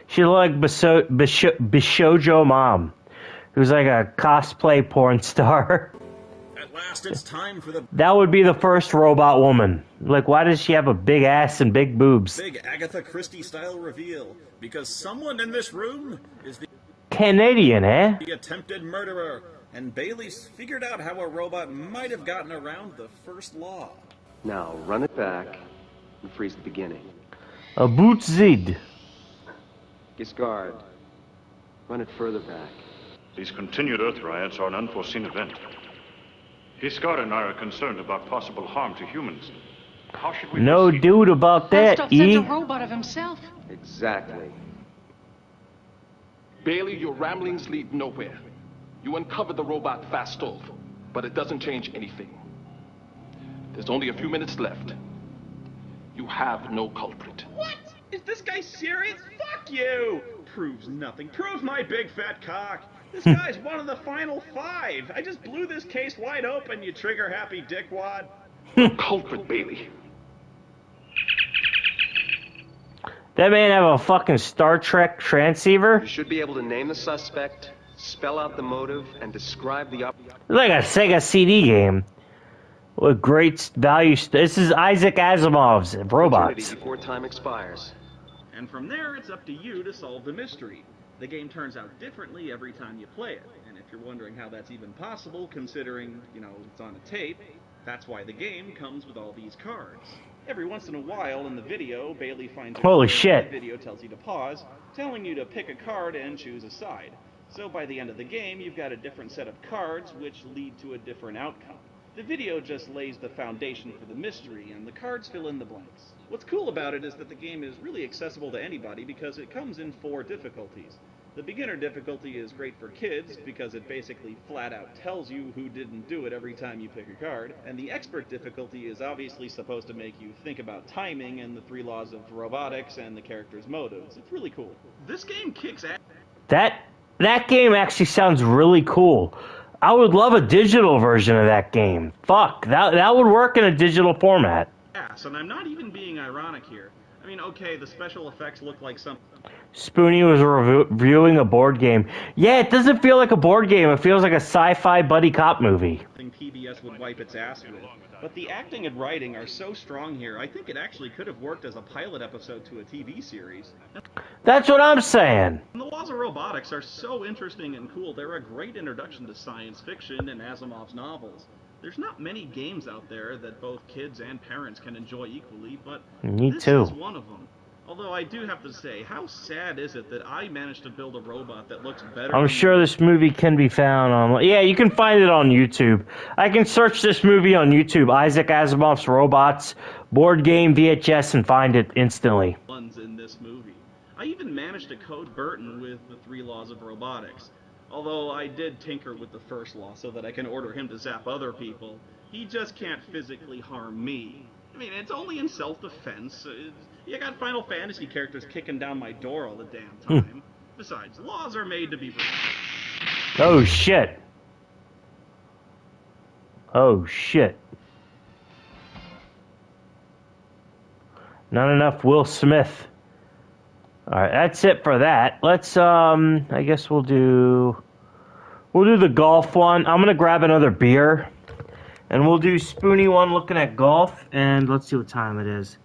She looked like Bishojo Mom, who's like a cosplay porn star. At last, it's time for the That would be the first robot woman. Like, why does she have a big ass and big boobs? big Agatha Christie-style reveal. Because someone in this room is the Canadian, eh? attempted murderer. And Bailey's figured out how a robot might have gotten around the first law. Now, run it back and freeze the beginning. A boot zid. Discard. Run it further back. These continued Earth riots are an unforeseen event. Giscard and I are concerned about possible harm to humans. How should we No dude about that, Fastov E. sent a robot of himself. Exactly. Bailey, your ramblings lead nowhere. You uncovered the robot Fastov, but it doesn't change anything. There's only a few minutes left. You have no culprit. What? Is this guy serious? Fuck you! Proves nothing. Prove my big fat cock. This guy's one of the final 5. I just blew this case wide open, you trigger-happy dickwad. Culprit, Bailey. That man have a fucking Star Trek transceiver? You should be able to name the suspect, spell out the motive, and describe the It's like a Sega CD game. With great value. This is Isaac Asimov's robots. before time expires. And from there, it's up to you to solve the mystery. The game turns out differently every time you play it. And if you're wondering how that's even possible, considering, it's on a tape, that's why the game comes with all these cards. Every once in a while in the video, Bailey finds a Holy card shit. and the video tells you to pause, telling you to pick a card and choose a side. So by the end of the game, you've got a different set of cards which lead to a different outcome. The video just lays the foundation for the mystery, and the cards fill in the blanks. What's cool about it is that the game is really accessible to anybody because it comes in 4 difficulties. The beginner difficulty is great for kids because it basically flat out tells you who didn't do it every time you pick a card, and the expert difficulty is obviously supposed to make you think about timing and the 3 laws of robotics and the character's motives. It's really cool. This game kicks ass. That game actually sounds really cool. I would love a digital version of that game. Fuck, that would work in a digital format. And I'm not even being ironic here. I mean, okay, the special effects look like something Spoony was reviewing a board game. Yeah, it doesn't feel like a board game. It feels like a sci-fi buddy cop movie. PBS would wipe its ass with. But the acting and writing are so strong here, I think it actually could have worked as a pilot episode to a TV series. That's what I'm saying. And the laws of robotics are so interesting and cool. They're a great introduction to science fiction and Asimov's novels. There's not many games out there that both kids and parents can enjoy equally, but this is one of them. Although I do have to say, how sad is it that I managed to build a robot that looks better I'm than sure this movie can be found on... Yeah, you can find it on YouTube. I can search this movie on YouTube, Isaac Asimov's Robots, board game, VHS, and find it instantly. ones in this movie. I even managed to code Burton with the 3 laws of robotics. Although I did tinker with the first law so that I can order him to zap other people. He just can't physically harm me. I mean, it's only in self-defense. You got Final Fantasy characters kicking down my door all the damn time. Besides, laws are made to be... Oh, shit. Oh, shit. Not enough Will Smith. Alright, that's it for that. Let's, I guess we'll do the golf one. I'm gonna grab another beer. And we'll do Spoony one looking at golf. And let's see what time it is.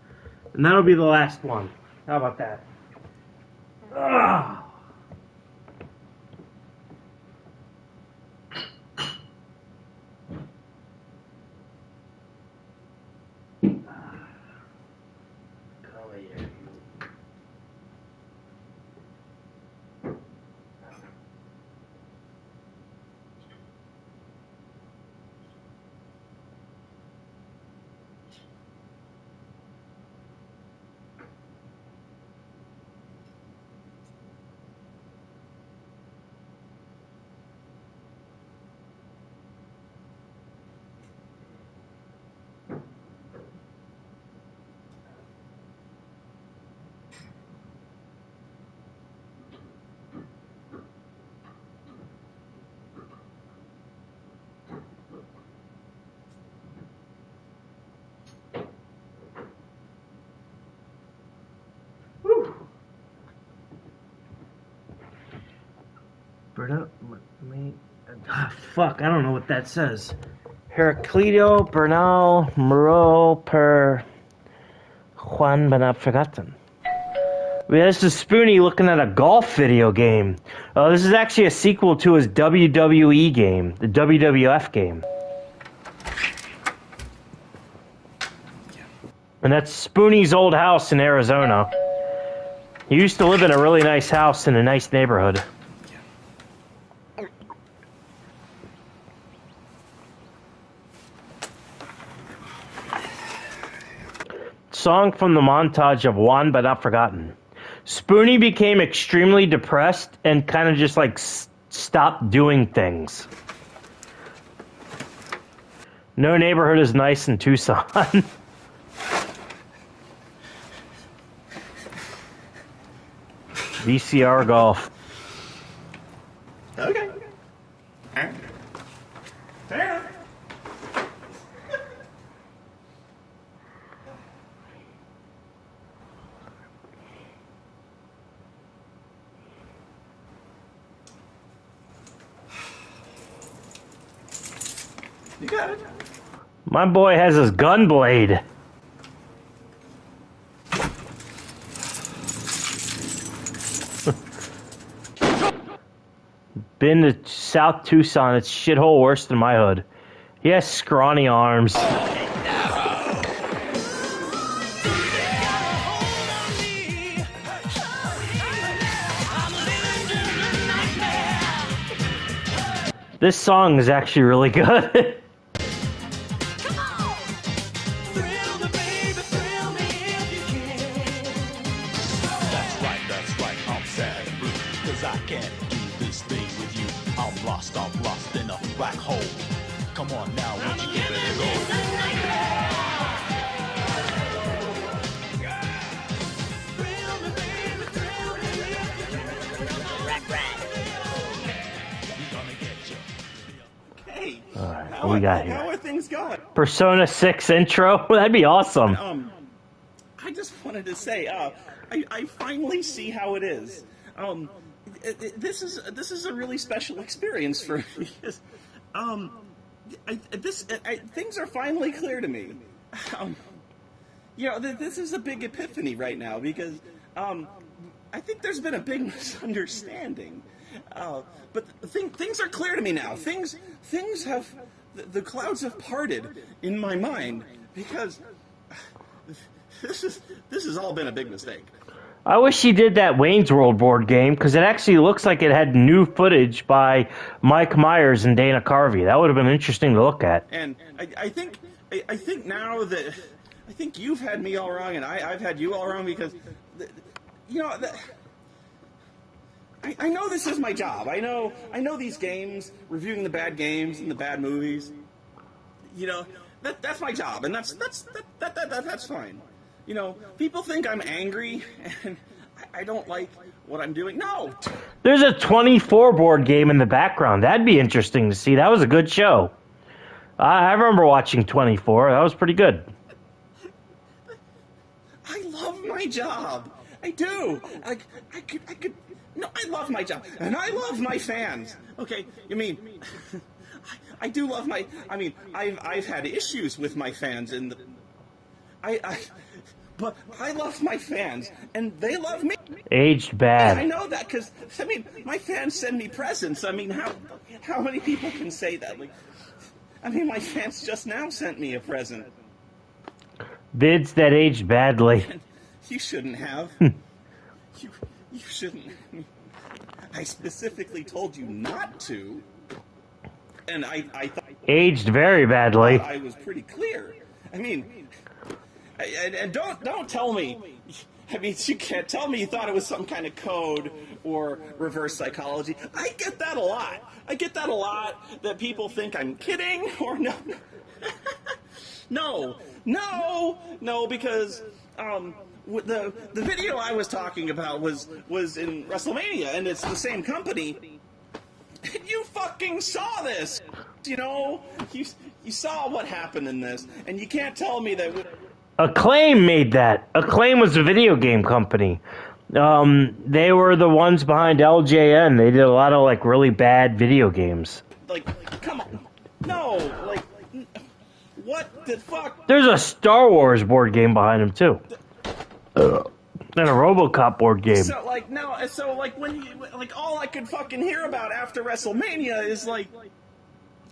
And that'll be the last one. How about that? Ugh. Fuck, I don't know what that says. Heraclito, Bernal, Moreau, per Juan, but not forgotten. This is Spoony looking at a golf video game. This is actually a sequel to his WWE game, the WWF game. And that's Spoony's old house in Arizona. He used to live in a really nice house in a nice neighborhood. Song from the montage of Juan But Not Forgotten. Spoony became extremely depressed and kind of just like stopped doing things. No neighborhood is nice in Tucson. VCR golf. Okay. Fair enough. You got it. My boy has his gun blade. Been to South Tucson, it's shithole worse than my hood. He has scrawny arms. This song is actually really good. That's right, I'm sad and blue, 'cause I can't do this thing with you. I'm lost in a black hole. Come on now, won't you give it a go? Hey, Alright, what we got here? How are things going? Persona 6 intro? That'd be awesome. I just wanted to say, I finally see how it is. This is a really special experience for me. Things are finally clear to me. This is a big epiphany right now because I think there's been a big misunderstanding. But things are clear to me now. Things have the clouds have parted in my mind because this has all been a big mistake. I wish he did that Wayne's World board game because it actually looks like it had new footage by Mike Myers and Dana Carvey. That would have been interesting to look at. And I think now that I think you've had me all wrong and I've had you all wrong because I know this is my job. I know these games, reviewing the bad games and the bad movies. That's my job, and that's fine. People think I'm angry and I don't like what I'm doing. No. There's a 24 board game in the background. That'd be interesting to see. That was a good show. I remember watching 24. That was pretty good. I love my job. I do. I could. No, I love my job, and I love my fans. Okay, you mean I do love my. I mean, I've had issues with my fans, and but I love my fans, and they love me. Aged bad. I know that because my fans send me presents. How many people can say that? My fans just now sent me a present. Vids that aged badly. You shouldn't have. You shouldn't. I specifically told you not to, and I thought aged very badly. I was pretty clear. And don't tell me. You can't tell me you thought it was some kind of code or reverse psychology. I get that a lot. That people think I'm kidding or no. No, because the video I was talking about was in WrestleMania, and it's the same company. And you fucking saw this. You saw what happened in this, and you can't tell me that. Acclaim made that. Acclaim was a video game company. They were the ones behind LJN. They did a lot of like really bad video games. Like, come on. No, like, what the fuck? There's a Star Wars board game behind them too. And a RoboCop board game. So like now, so like when like all I could fucking hear about after WrestleMania is like,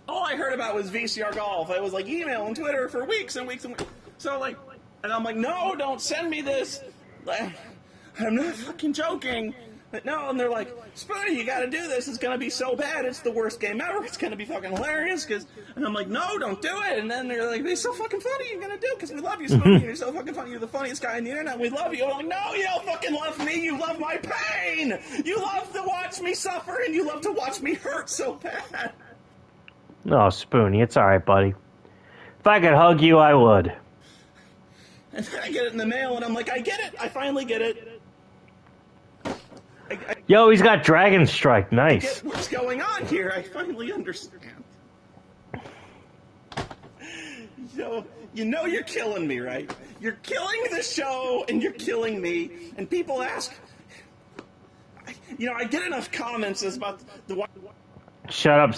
all I heard about was VCR golf. I was like email and Twitter for weeks and weeks and weeks. So like, and I'm like, no, don't send me this. I'm not fucking joking. But no, and they're like, Spoony, you gotta do this. It's gonna be so bad. It's the worst game ever. It's gonna be fucking hilarious. And I'm like, no, don't do it. And then they're like, it's so fucking funny. You're gonna do it because we love you, Spoony. You're so fucking funny. You're the funniest guy on the internet. We love you. I'm like, no, you don't fucking love me. You love my pain. You love to watch me suffer, and you love to watch me hurt so bad. No, Spoony, it's all right, buddy. If I could hug you, I would. And then I get it in the mail, and I'm like, I get it. I finally get it. Yo, he's got Dragon Strike. Nice. I get what's going on here. I finally understand. So, you know you're killing me, right? You're killing the show, and you're killing me. And people ask, I get enough comments about the Shut up,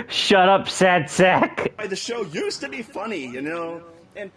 shut up, sad sack. the show used to be funny, and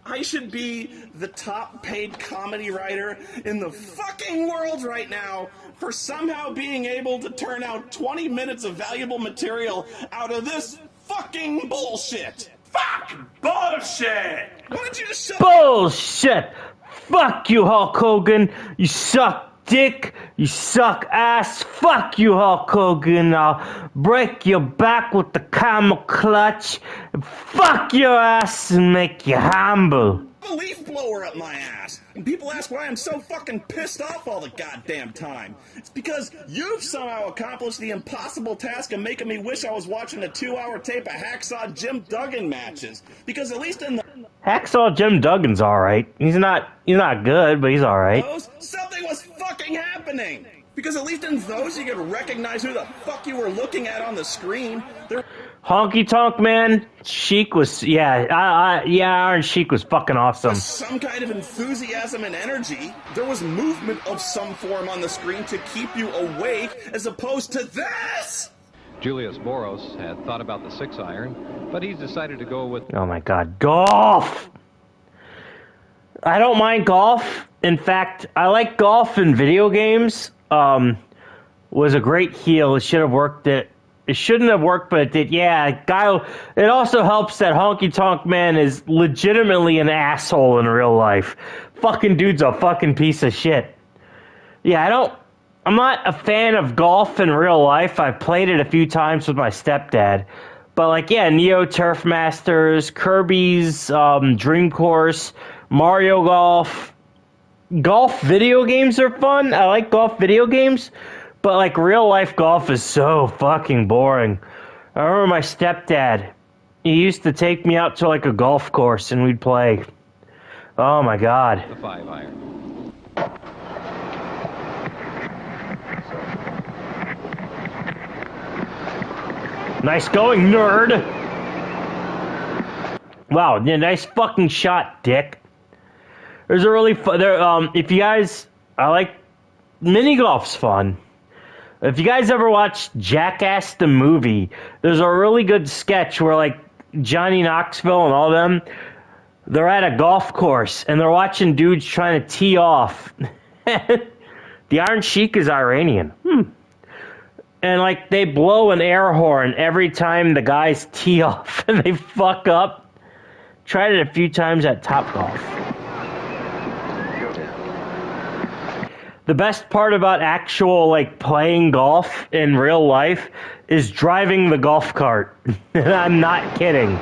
I should be the top paid comedy writer in the fucking world right now for somehow being able to turn out 20 minutes of valuable material out of this fucking bullshit. Fuck bullshit! Why don't you just shut Bullshit! Fuck you, Hulk Hogan. You suck dick. You suck ass. Fuck you, Hulk Hogan. I'll break your back with the camel clutch. Fuck your ass and make you humble. a leaf blower up my ass. And people ask why I'm so fucking pissed off all the goddamn time. It's because you've somehow accomplished the impossible task of making me wish I was watching a 2-hour tape of Hacksaw Jim Duggan matches. Because at least in the... Hacksaw Jim Duggan's alright. He's not good, but he's alright. Something was fucking happening. Because at least in those you could recognize who the fuck you were looking at on the screen. Honky Tonk Man, Sheik was, Iron Sheik was fucking awesome. Some kind of enthusiasm and energy. There was movement of some form on the screen to keep you awake, as opposed to this! Julius Boros had thought about the 6-iron, but he's decided to go with... Oh my god, golf! I don't mind golf. In fact, I like golf in video games. Was a great heel. It should have worked. It shouldn't have worked, but it did. Yeah, guy. It also helps that Honky Tonk Man is legitimately an asshole in real life. Fucking dude's a fucking piece of shit. Yeah, I'm not a fan of golf in real life. I've played it a few times with my stepdad. But Neo Turf Masters, Kirby's Dream Course, Mario Golf. Golf video games are fun. I like golf video games. But, real life golf is so fucking boring. I remember my stepdad. He used to take me out to, a golf course, and we'd play. Oh, my God. The 5-iron. Nice going, nerd! Wow, yeah, nice fucking shot, dick. There's a really fun... if you guys... mini golf's fun. If you guys ever watched Jackass the movie, there's a really good sketch where, Johnny Knoxville and all them, they're at a golf course, and they're watching dudes trying to tee off. The Iron Sheik is Iranian. And, they blow an air horn every time the guys tee off, and they fuck up. Tried it a few times at Topgolf. The best part about actual, playing golf in real life is driving the golf cart. I'm not kidding.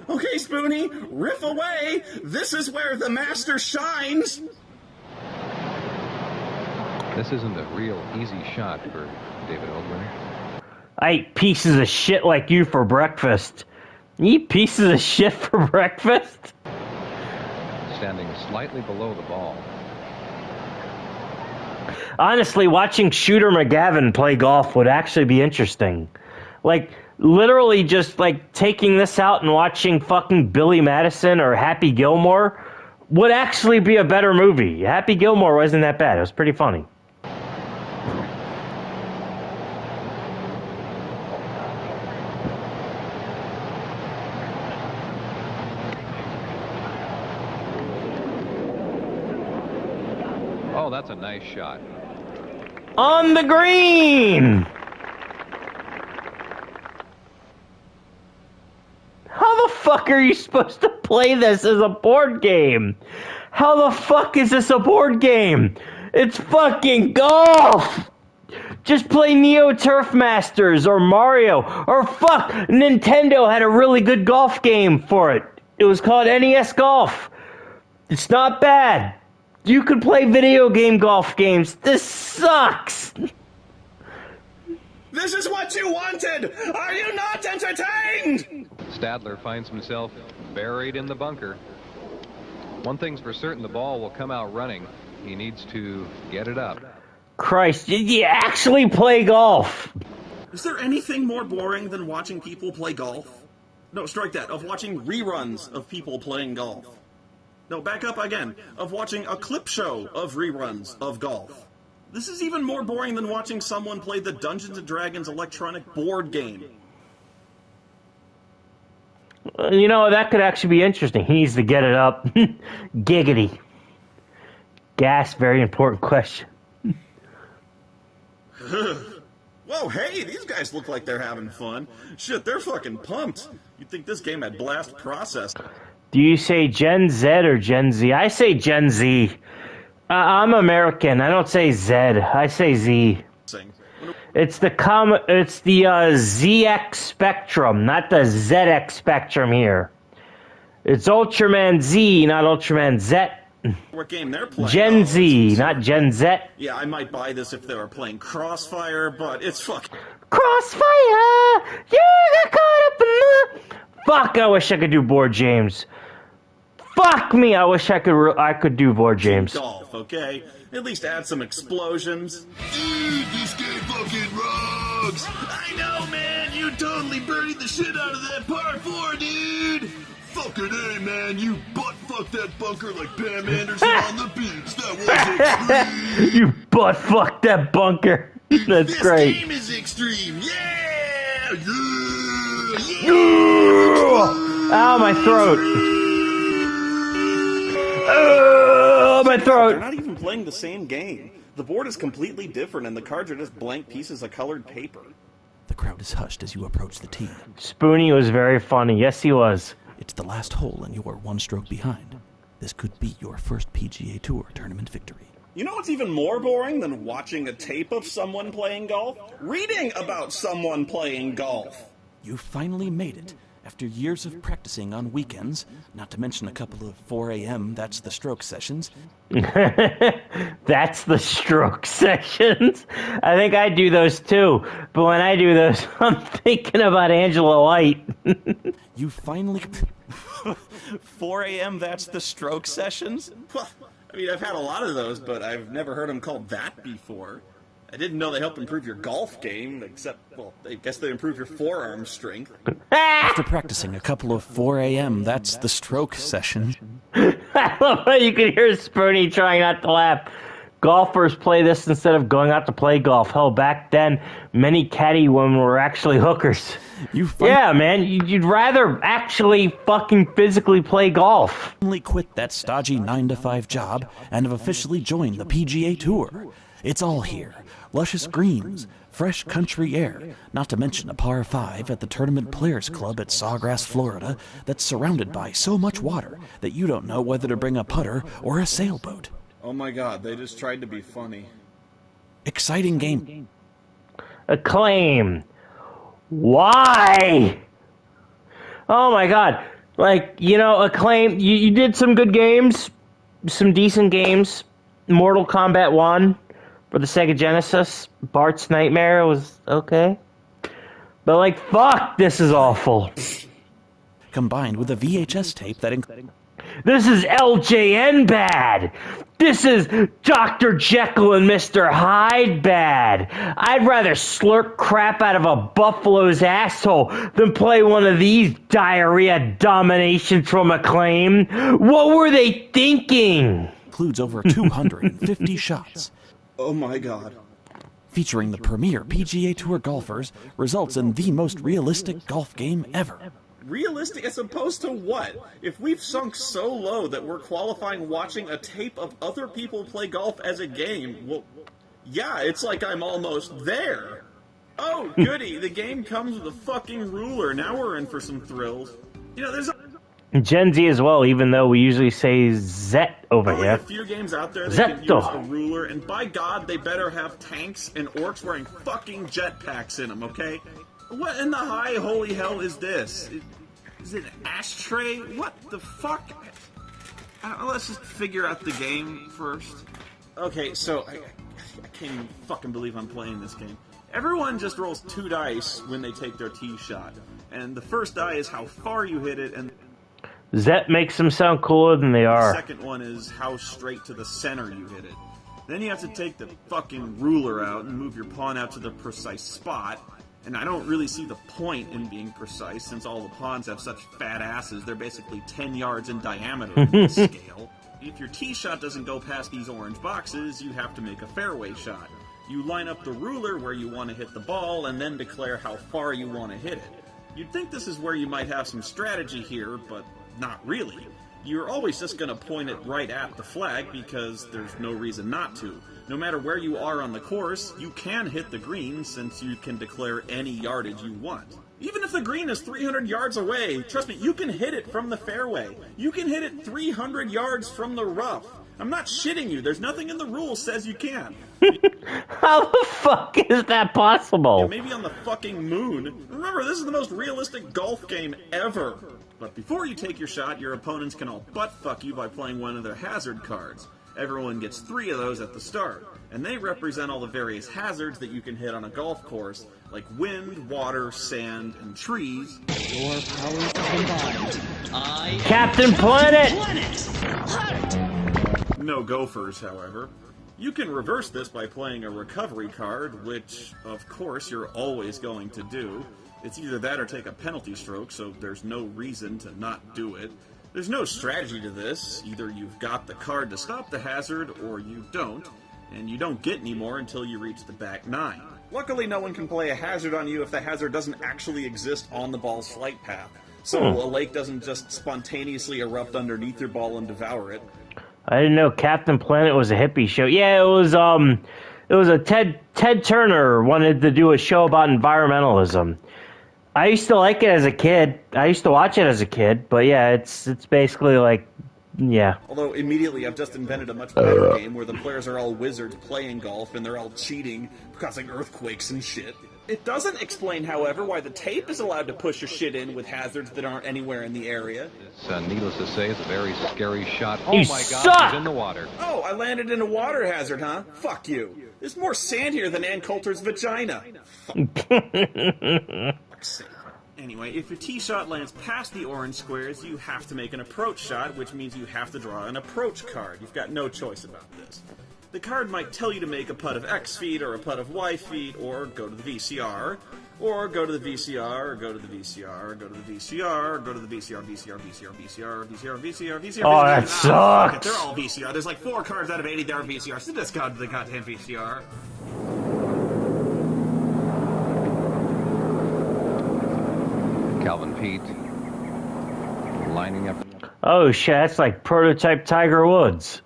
Okay, Spoony, riff away. This is where the master shines. This isn't a real easy shot for David Ogren. I eat pieces of shit like you for breakfast. You eat pieces of shit for breakfast? Standing slightly below the ball. Honestly, watching Shooter McGavin play golf would actually be interesting. literally just like taking this out and watching fucking Billy Madison or Happy Gilmore would actually be a better movie. Happy Gilmore wasn't that bad. It was pretty funny. Oh, that's a nice shot. On the green! How the fuck are you supposed to play this as a board game? How the fuck is this a board game? It's fucking golf! Just play Neo Turf Masters or Mario or fuck, Nintendo had a really good golf game for it. It was called NES Golf. It's not bad. You could play video game golf games. This sucks. This is what you wanted! Are you not entertained? Stadler finds himself buried in the bunker. One thing's for certain, the ball will come out running. He needs to get it up. Christ, did you actually play golf? Is there anything more boring than watching people play golf? No, strike that. Of watching reruns of people playing golf. No, back up again. Of watching a clip show of reruns of golf. This is even more boring than watching someone play the Dungeons & Dragons electronic board game. You know, that could actually be interesting. He needs to get it up. Giggity. Gas, very important question. Whoa, hey, these guys look like they're having fun. Shit, they're fucking pumped. You'd think this game had blast process. Do you say Gen Z or Gen Z? I say Gen Z. I'm American. I don't say Z. I say Z. It's the ZX Spectrum, not the ZX Spectrum here. It's Ultraman Z, not Ultraman Z. What game they're playing? Gen Z, not Gen Z. Yeah, I might buy this if they were playing Crossfire, but it's fucking... Crossfire! You got caught up in the... Fuck, I wish I could do board games. Fuck me, I wish I could do board games. Golf, okay? At least add some explosions. Dude, this game fucking rocks! I know, man! You totally birdied the shit out of that par 4, dude! Fucking A, man! You butt-fucked that bunker like Pam Anderson on the beach! That was extreme! You butt-fucked that bunker! That's great. This game is extreme! Yeah! Yeah! Ow, my throat! Oh, my throat! They're not even playing the same game. The board is completely different, and the cards are just blank pieces of colored paper. The crowd is hushed as you approach the tee. Spoony was very funny. Yes, he was. It's the last hole, and you're one stroke behind. This could be your first PGA Tour tournament victory. You know what's even more boring than watching a tape of someone playing golf? Reading about someone playing golf. You finally made it. After years of practicing on weekends, not to mention a couple of 4 a.m. That's the Stroke sessions. That's the Stroke sessions. I think I do those too. But when I do those, I'm thinking about Angela White. You finally... 4 a.m. That's the Stroke sessions? Well, I mean, I've had a lot of those, but I've never heard them called that before. I didn't know they helped improve your golf game, except, well, I guess they improve your forearm strength. After practicing a couple of 4 a.m., that's the Stroke session. I love how you can hear Spoony trying not to laugh. Golfers play this instead of going out to play golf. Hell, back then, many caddy women were actually hookers. Yeah, man, you'd rather actually fucking physically play golf. Finally quit that stodgy 9-to-5 job and have officially joined the PGA Tour. It's all here. Luscious greens, fresh country air, not to mention a par 5 at the Tournament Players Club at Sawgrass, Florida, that's surrounded by so much water that you don't know whether to bring a putter or a sailboat. Oh my god, they just tried to be funny. Exciting game. Acclaim. Why? Oh my god. Like, you know, Acclaim, you did some good games, some decent games. Mortal Kombat 1. For the Sega Genesis, Bart's Nightmare was okay. But like, fuck, this is awful. Combined with a VHS tape that This is LJN bad! This is Dr. Jekyll and Mr. Hyde bad. I'd rather slurp crap out of a buffalo's asshole than play one of these diarrhea dominations from Acclaim. What were they thinking? Includes over 250 shots. Oh my god. Featuring the premier PGA Tour golfers, results in the most realistic golf game ever. Realistic as opposed to what? If we've sunk so low that we're qualifying watching a tape of other people play golf as a game, well, yeah, it's like I'm almost there. Oh, goody, the game comes with a fucking ruler. Now we're in for some thrills. You know, there's Gen Z as well, even though we usually say Zet over here. a few games out there that can use a ruler, and by God, they better have tanks and orcs wearing fucking jetpacks in them, okay? What in the high holy hell is this? Is it an ashtray? What the fuck? Let's just figure out the game first. Okay, so I can't even fucking believe I'm playing this game. Everyone just rolls 2 dice when they take their tee shot, and the first die is how far you hit it, and Zet makes them sound cooler than they are. the second one is how straight to the center you hit it. Then you have to take the fucking ruler out and move your pawn out to the precise spot. And I don't really see the point in being precise, since all the pawns have such fat asses, they're basically 10 yards in diameter in this scale. If your tee shot doesn't go past these orange boxes, you have to make a fairway shot. You line up the ruler where you want to hit the ball, and then declare how far you want to hit it. You'd think this is where you might have some strategy here, but not really. You're always just going to point it right at the flag, because there's no reason not to. No matter where you are on the course, you can hit the green, since you can declare any yardage you want. Even if the green is 300 yards away, trust me, you can hit it from the fairway. You can hit it 300 yards from the rough. I'm not shitting you. There's nothing in the rules says you can. How the fuck is that possible? Yeah, maybe on the fucking moon. Remember, this is the most realistic golf game ever. But before you take your shot, your opponents can all butt-fuck you by playing one of their hazard cards. Everyone gets 3 of those at the start, and they represent all the various hazards that you can hit on a golf course, like wind, water, sand, and trees. Your powers combined. Captain Planet! No gophers, however. You can reverse this by playing a recovery card, which, of course, you're always going to do. It's either that or take a penalty stroke, so there's no reason to not do it. There's no strategy to this. Either you've got the card to stop the hazard, or you don't, and you don't get any more until you reach the back 9. Luckily, no one can play a hazard on you if the hazard doesn't actually exist on the ball's flight path. So a lake doesn't just spontaneously erupt underneath your ball and devour it. I didn't know Captain Planet was a hippie show. Yeah, it was a Ted Turner wanted to do a show about environmentalism. I used to like it as a kid. I used to watch it as a kid, but yeah, it's basically like, yeah. Although immediately I've just invented a much better game where the players are all wizards playing golf and they're all cheating, causing earthquakes and shit. It doesn't explain, however, why the tape is allowed to push your shit in with hazards that aren't anywhere in the area. It's, needless to say, it's a very scary shot. Oh You my suck! God, he's in the water. Oh, I landed in a water hazard, huh? Fuck you. There's more sand here than Ann Coulter's vagina. Fuck's sake. Anyway, if your tee shot lands past the orange squares, you have to make an approach shot, which means you have to draw an approach card. You've got no choice about this. The card might tell you to make a putt of X feet, or a putt of Y feet, or go to the VCR, or go to the VCR, or go to the VCR, or go to the VCR, or go to the VCR, VCR. Oh, that sucks. They're all VCR. There's like 4 cards out of 80 that are VCR, so just go to the goddamn VCR. Calvin Pete lining up. Oh shit, that's like prototype Tiger Woods.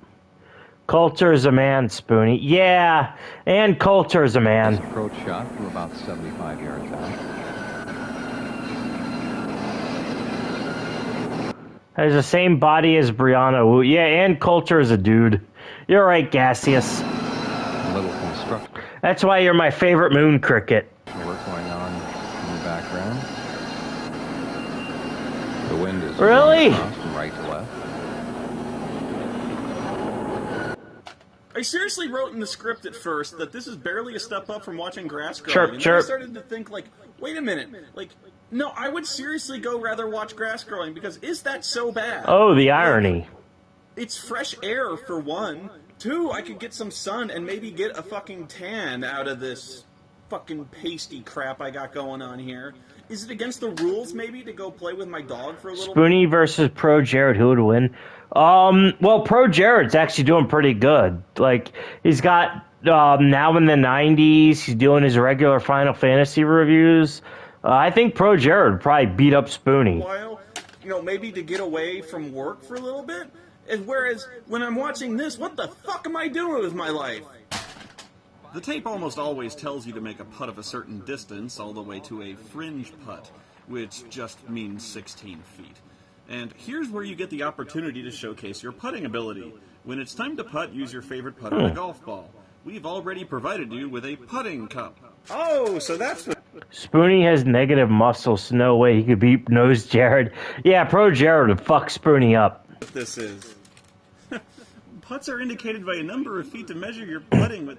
Coulter is a man, Spoony. Yeah, and Coulter is a man. His approach shot from about 75 yards out. Has the same body as Brianna Wu. Yeah, and Coulter is a dude. You're right, Gaseous. A little construction That's why you're my favorite moon cricket. work going on in the background. The wind is Really? blowing across from right to left. I seriously wrote in the script at first that this is barely a step up from watching grass growing. Chirp, and chirp. then I started to think, like, wait a minute. Like, no, I would seriously go rather watch grass growing, because is that so bad? Oh, the irony. It's fresh air, for one. Two, I could get some sun and maybe get a fucking tan out of this fucking pasty crap I got going on here. Is it against the rules, maybe, to go play with my dog for a little Spoony versus Pro Jared, who would win? Well, Pro Jared's actually doing pretty good. Like, he's got, now in the 90s, he's doing his regular Final Fantasy reviews. I think Pro Jared would probably beat up Spoony. While, you know, maybe to get away from work for a little bit. And whereas, when I'm watching this, what the fuck am I doing with my life? The tape almost always tells you to make a putt of a certain distance all the way to a fringe putt, which just means 16 feet. And here's where you get the opportunity to showcase your putting ability. When it's time to putt, use your favorite putt or a golf ball. We've already provided you with a putting cup. Oh, so that's what... Spoony has negative muscles, so no way he could beat Nose Jared. Yeah, Pro Jared would fuck Spoony up. This is... Putts are indicated by a number of feet to measure your putting with...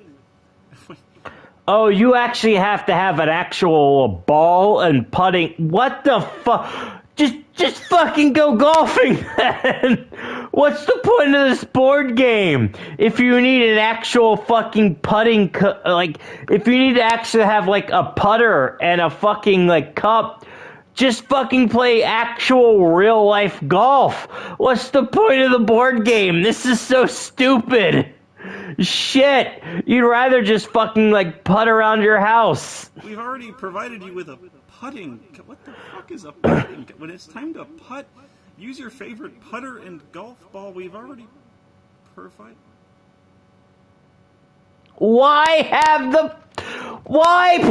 Oh, you actually have to have an actual ball and putting. What the fuck? Just fucking go golfing then. What's the point of this board game? If you need an actual fucking putting, if you need to actually have like a putter and a fucking like cup, just fucking play actual real life golf. What's the point of the board game? This is so stupid. Shit, you'd rather just fucking like putt around your house. We've already provided you with a putting. What the fuck is a putting? When it's time to putt, use your favorite putter and golf ball. We've already provided. Why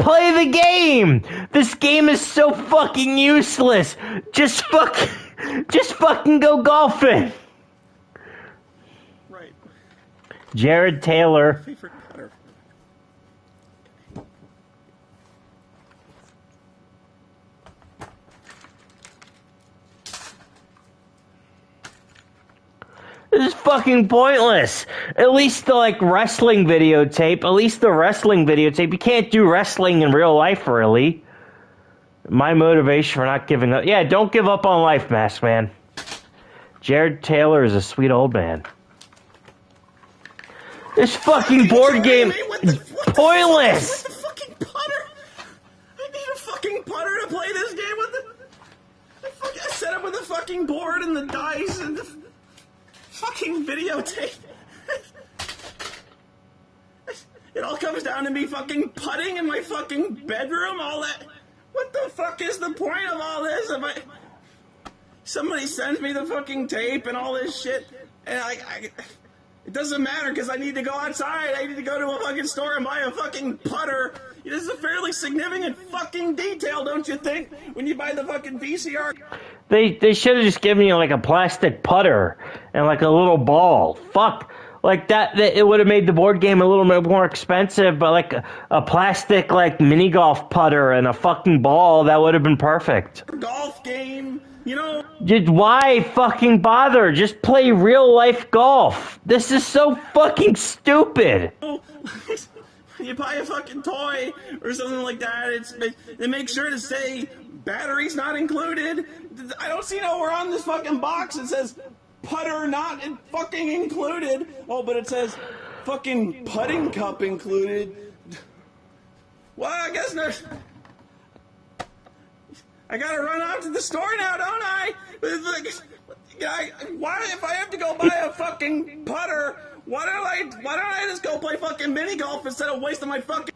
play the game? This game is so fucking useless. Just fucking go golfing. Jared Taylor. This is fucking pointless. At least the wrestling videotape. You can't do wrestling in real life, really. My motivation for not giving up. Yeah, don't give up on life, Masked Man. Jared Taylor is a sweet old man. This fucking board game is pointless. With the fucking putter. I need a fucking putter to play this game with. I set up with the fucking board and the dice and the fucking videotape. It all comes down to me fucking putting in my fucking bedroom. All that. What the fuck is the point of all this? Somebody sends me the fucking tape and all this shit, and it doesn't matter because I need to go outside. I need to go to a fucking store and buy a fucking putter. This is a fairly significant fucking detail, don't you think? When you buy the fucking VCR. They should have just given you like a plastic putter and like a little ball. Fuck. Like that it would have made the board game a little bit more expensive, but like a plastic like mini golf putter and a fucking ball, that would have been perfect. Golf game. You know, why fucking bother? Just play real life golf. This is so fucking stupid. You buy a fucking toy or something like that. They make sure to say batteries not included. I don't see nowhere on this fucking box it says putter not fucking included. Oh, but it says fucking putting cup included. Well, I guess not. I gotta run out to the store now, don't I? Why, if I have to go buy a fucking putter, why don't I just go play fucking mini golf instead of wasting my fucking...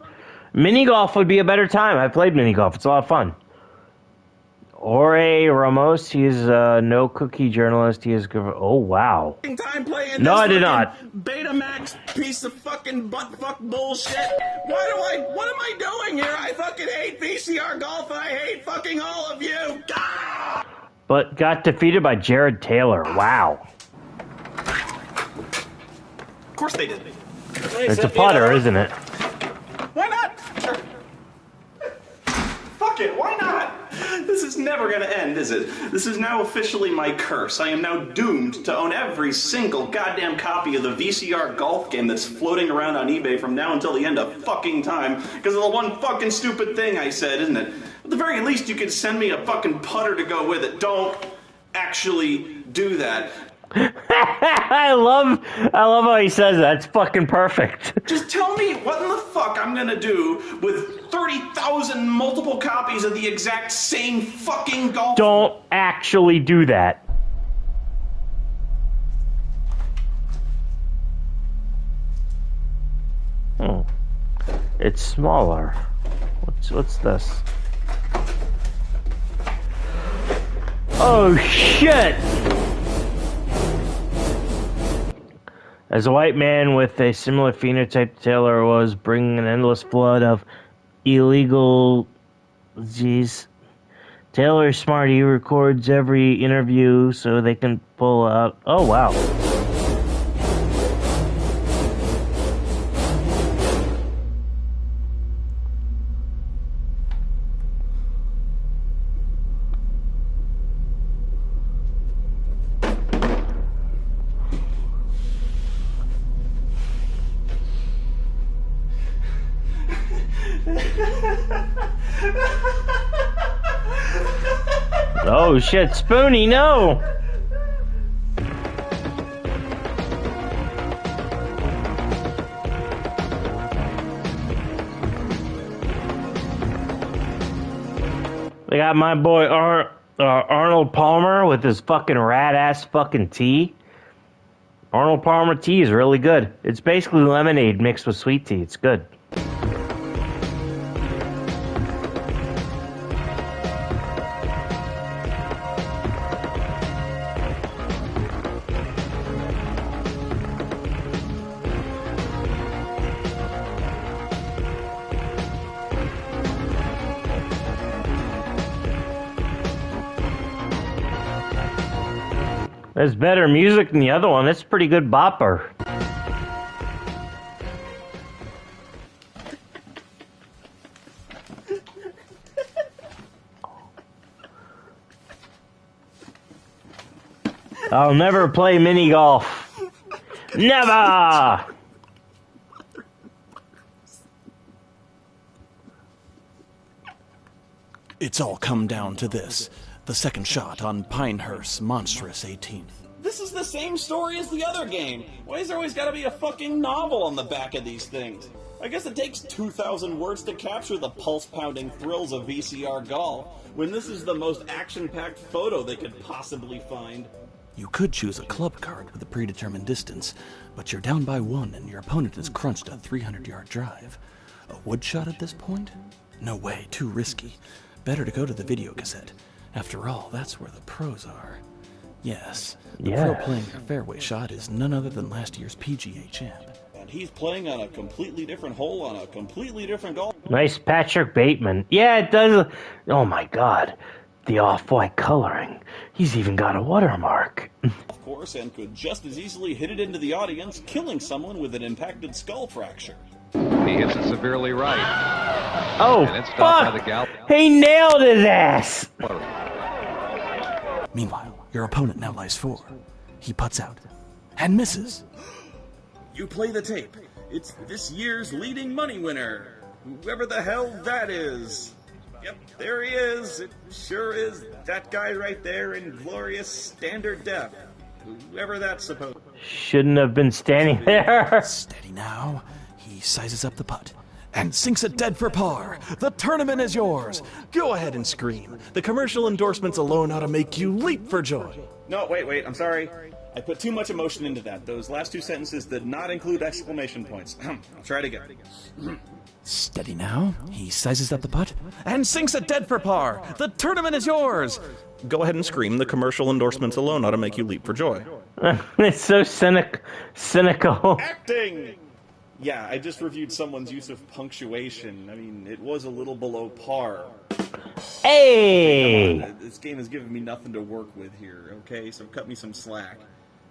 Mini golf would be a better time. I played mini golf. It's a lot of fun. Ore Ramos, he is a no-cookie journalist. He is good. Oh, wow. Time playing no, I did not. Betamax piece of fucking butt-fuck bullshit. What am I doing here? I fucking hate VCR golf and I hate fucking all of you. Gah! But got defeated by Jared Taylor. Wow. Of course they did. It's a putter, isn't it? Why not? Sure. Fuck it, why not? This is never gonna end, is it? This is now officially my curse. I am now doomed to own every single goddamn copy of the VCR golf game that's floating around on eBay from now until the end of fucking time because of the one fucking stupid thing I said, isn't it? At the very least, you could send me a fucking putter to go with it. Don't actually do that. I love how he says that. It's fucking perfect. Just tell me what in the fuck I'm gonna do with 30,000 multiple copies of the exact same fucking golf. Don't actually do that. Hmm. It's smaller. What's this? Oh shit! As a white man with a similar phenotype to Taylor was bringing an endless flood of illegal... Jeez. Taylor's smart. He records every interview so they can pull out... Oh, wow. Oh shit, Spoony, no! They got my boy Arnold Palmer with his fucking rat-ass fucking tea. Arnold Palmer tea is really good. It's basically lemonade mixed with sweet tea. It's good. There's better music than the other one. It's a pretty good bopper. I'll never play mini golf. Never! It's all come down to this. The second shot on Pinehurst's monstrous 18th. This is the same story as the other game. Why is there always gotta be a fucking novel on the back of these things? I guess it takes 2,000 words to capture the pulse-pounding thrills of VCR golf, when this is the most action-packed photo they could possibly find. You could choose a club card with a predetermined distance, but you're down by one and your opponent has crunched a 300-yard drive. A wood shot at this point? No way, too risky. Better to go to the video cassette. After all, that's where the pros are. Yes, the pro playing a fairway shot is none other than last year's PGA champ. And he's playing on a completely different hole on a completely different golf. Nice Patrick Bateman. Yeah, it does. Oh my god. The off-white coloring. He's even got a watermark. Of course, and could just as easily hit it into the audience, killing someone with an impacted skull fracture. He hits it severely right. Oh, and it's stopped by the gal. He nailed his ass! Meanwhile, your opponent now lies 4. He putts out and misses. You play the tape. It's this year's leading money winner. Whoever the hell that is. Yep, there he is. It sure is that guy right there in glorious standard def. Whoever that's supposed to be. Shouldn't have been standing there. Steady now. He sizes up the putt and sinks it dead for par. The tournament is yours. Go ahead and scream. The commercial endorsements alone ought to make you leap for joy. No, wait, I'm sorry. I put too much emotion into that. Those last 2 sentences did not include exclamation points. I'll try it again. Steady now. He sizes up the putt and sinks it dead for par. The tournament is yours. Go ahead and scream. The commercial endorsements alone ought to make you leap for joy. It's so cynical. Acting! Yeah, I just reviewed someone's use of punctuation. I mean, it was a little below par. Hey! Come on, this game has given me nothing to work with here, okay? So cut me some slack.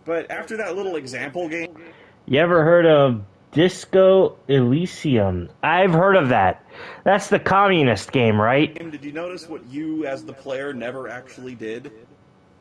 But after that little example game... You ever heard of Disco Elysium? I've heard of that. That's the communist game, right? Did you notice what you, as the player, never actually did?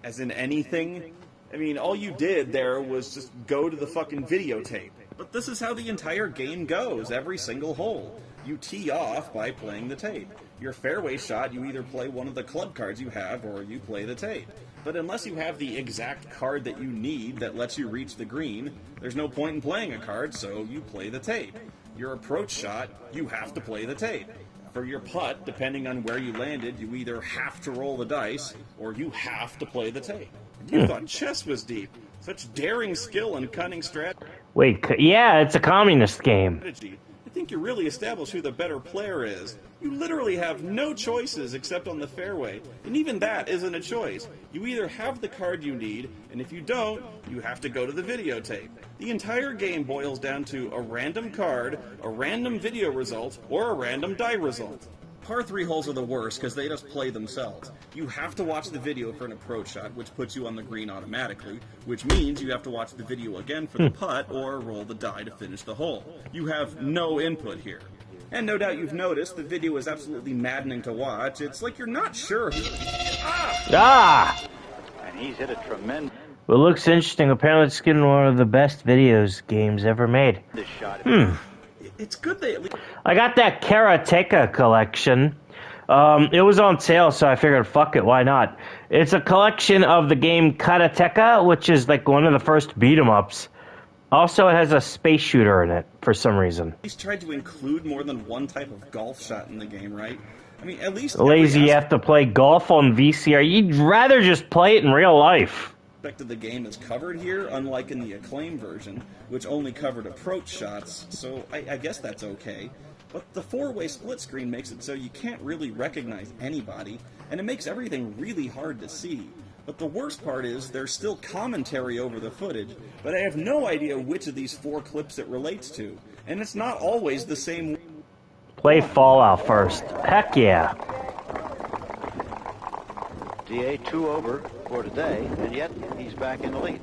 As in anything? I mean, all you did there was just go to the fucking videotape. But this is how the entire game goes, every single hole. you tee off by playing the tape. Your fairway shot, you either play one of the club cards you have or you play the tape. But unless you have the exact card that you need that lets you reach the green, there's no point in playing a card, so you play the tape. Your approach shot, you have to play the tape. For your putt, depending on where you landed, you either have to roll the dice or you have to play the tape. You thought chess was deep. Such daring skill and cunning strategy. Wait, yeah, it's a communist game. I think you really established who the better player is. You literally have no choices except on the fairway, and even that isn't a choice. You either have the card you need, and if you don't, you have to go to the videotape. The entire game boils down to a random card, a random video result, or a random die result. Par 3 holes are the worst because they just play themselves. You have to watch the video for an approach shot, which puts you on the green automatically, which means you have to watch the video again for the putt or roll the die to finish the hole. You have no input here. And no doubt you've noticed the video is absolutely maddening to watch. It's like you're not sure who... And he's hit a tremendous... Well, it looks interesting. Apparently it's getting one of the best videos games ever made. It's good they at least... I got that Karateka collection. It was on sale, so I figured, fuck it, why not? It's a collection of the game Karateka, which is like one of the first beat-em-ups. Also, it has a space shooter in it, for some reason. He's tried to include more than one type of golf shot in the game, right? I mean, at least... Lazy, you have to play golf on VCR. You'd rather just play it in real life. Aspect of the game is covered here, unlike in the Acclaim version, which only covered approach shots, so I guess that's okay. But the four-way split screen makes it so you can't really recognize anybody, and it makes everything really hard to see. But the worst part is there's still commentary over the footage, but I have no idea which of these 4 clips it relates to, and it's not always the same. Play Fallout first. Heck yeah. DA 2 over for today, and yet he's back in the lead.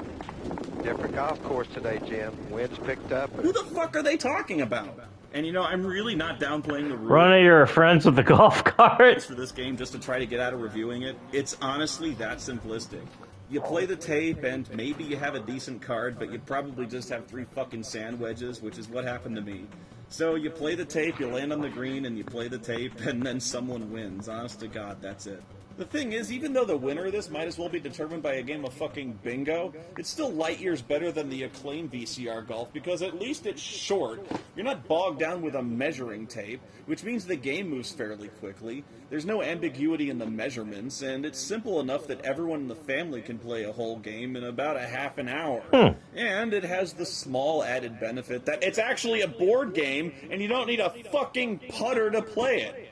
Different golf course today, Jim. Wind's picked up. Who the fuck are they talking about? And you know, I'm really not downplaying the rules. Run of your friends with the golf cart. For this game, just to try to get out of reviewing it, it's honestly that simplistic. You play the tape, and maybe you have a decent card, but you probably just have 3 fucking sand wedges, which is what happened to me. So you play the tape, you land on the green, and you play the tape, and then someone wins. Honest to God, that's it. The thing is, even though the winner of this might as well be determined by a game of fucking bingo, it's still light years better than the Acclaim VCR golf because at least it's short. You're not bogged down with a measuring tape, which means the game moves fairly quickly. There's no ambiguity in the measurements, and it's simple enough that everyone in the family can play a whole game in about a half an hour. And it has the small added benefit that it's actually a board game, and you don't need a fucking putter to play it.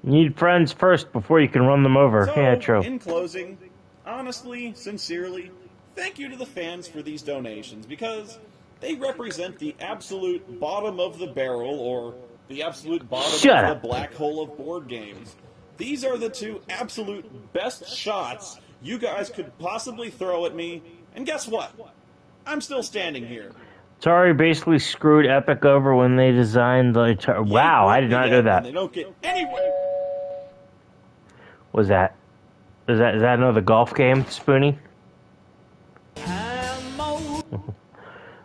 Need friends first before you can run them over. So, Yeah, true. in closing, honestly, sincerely, thank you to the fans for these donations because they represent the absolute bottom of the barrel or the absolute bottom of the black hole of board games. These are the 2 absolute best shots you guys could possibly throw at me, and guess what? I'm still standing here. Atari basically screwed Epic over when they designed the Atari. Wow, I did not know that. They don't get anywhere. Was that? Is that another golf game, Spoony?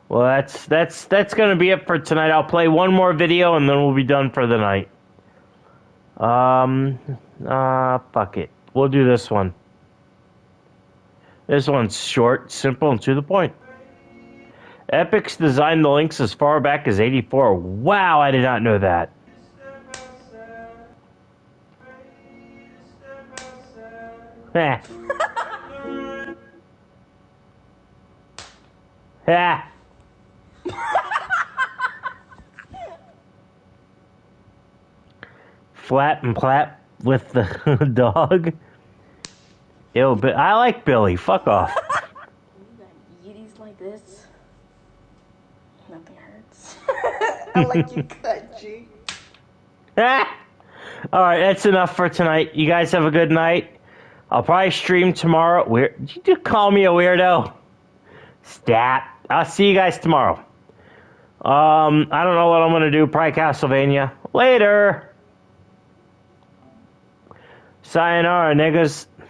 Well, that's gonna be it for tonight. I'll play one more video and then we'll be done for the night. Fuck it. We'll do this one. This one's short, simple, and to the point. Epic's designed the links as far back as '84. Wow, I did not know that. Ha. Ha. Flap and plap with the dog. Ew, but I like Billy. Fuck off. Yeeties like this, nothing hurts. I like you cut, G. Alright, that's enough for tonight. You guys have a good night. I'll probably stream tomorrow. Did you just call me a weirdo? Stat. I'll see you guys tomorrow. I don't know what I'm going to do. Probably Castlevania. Later. Sayonara, niggas.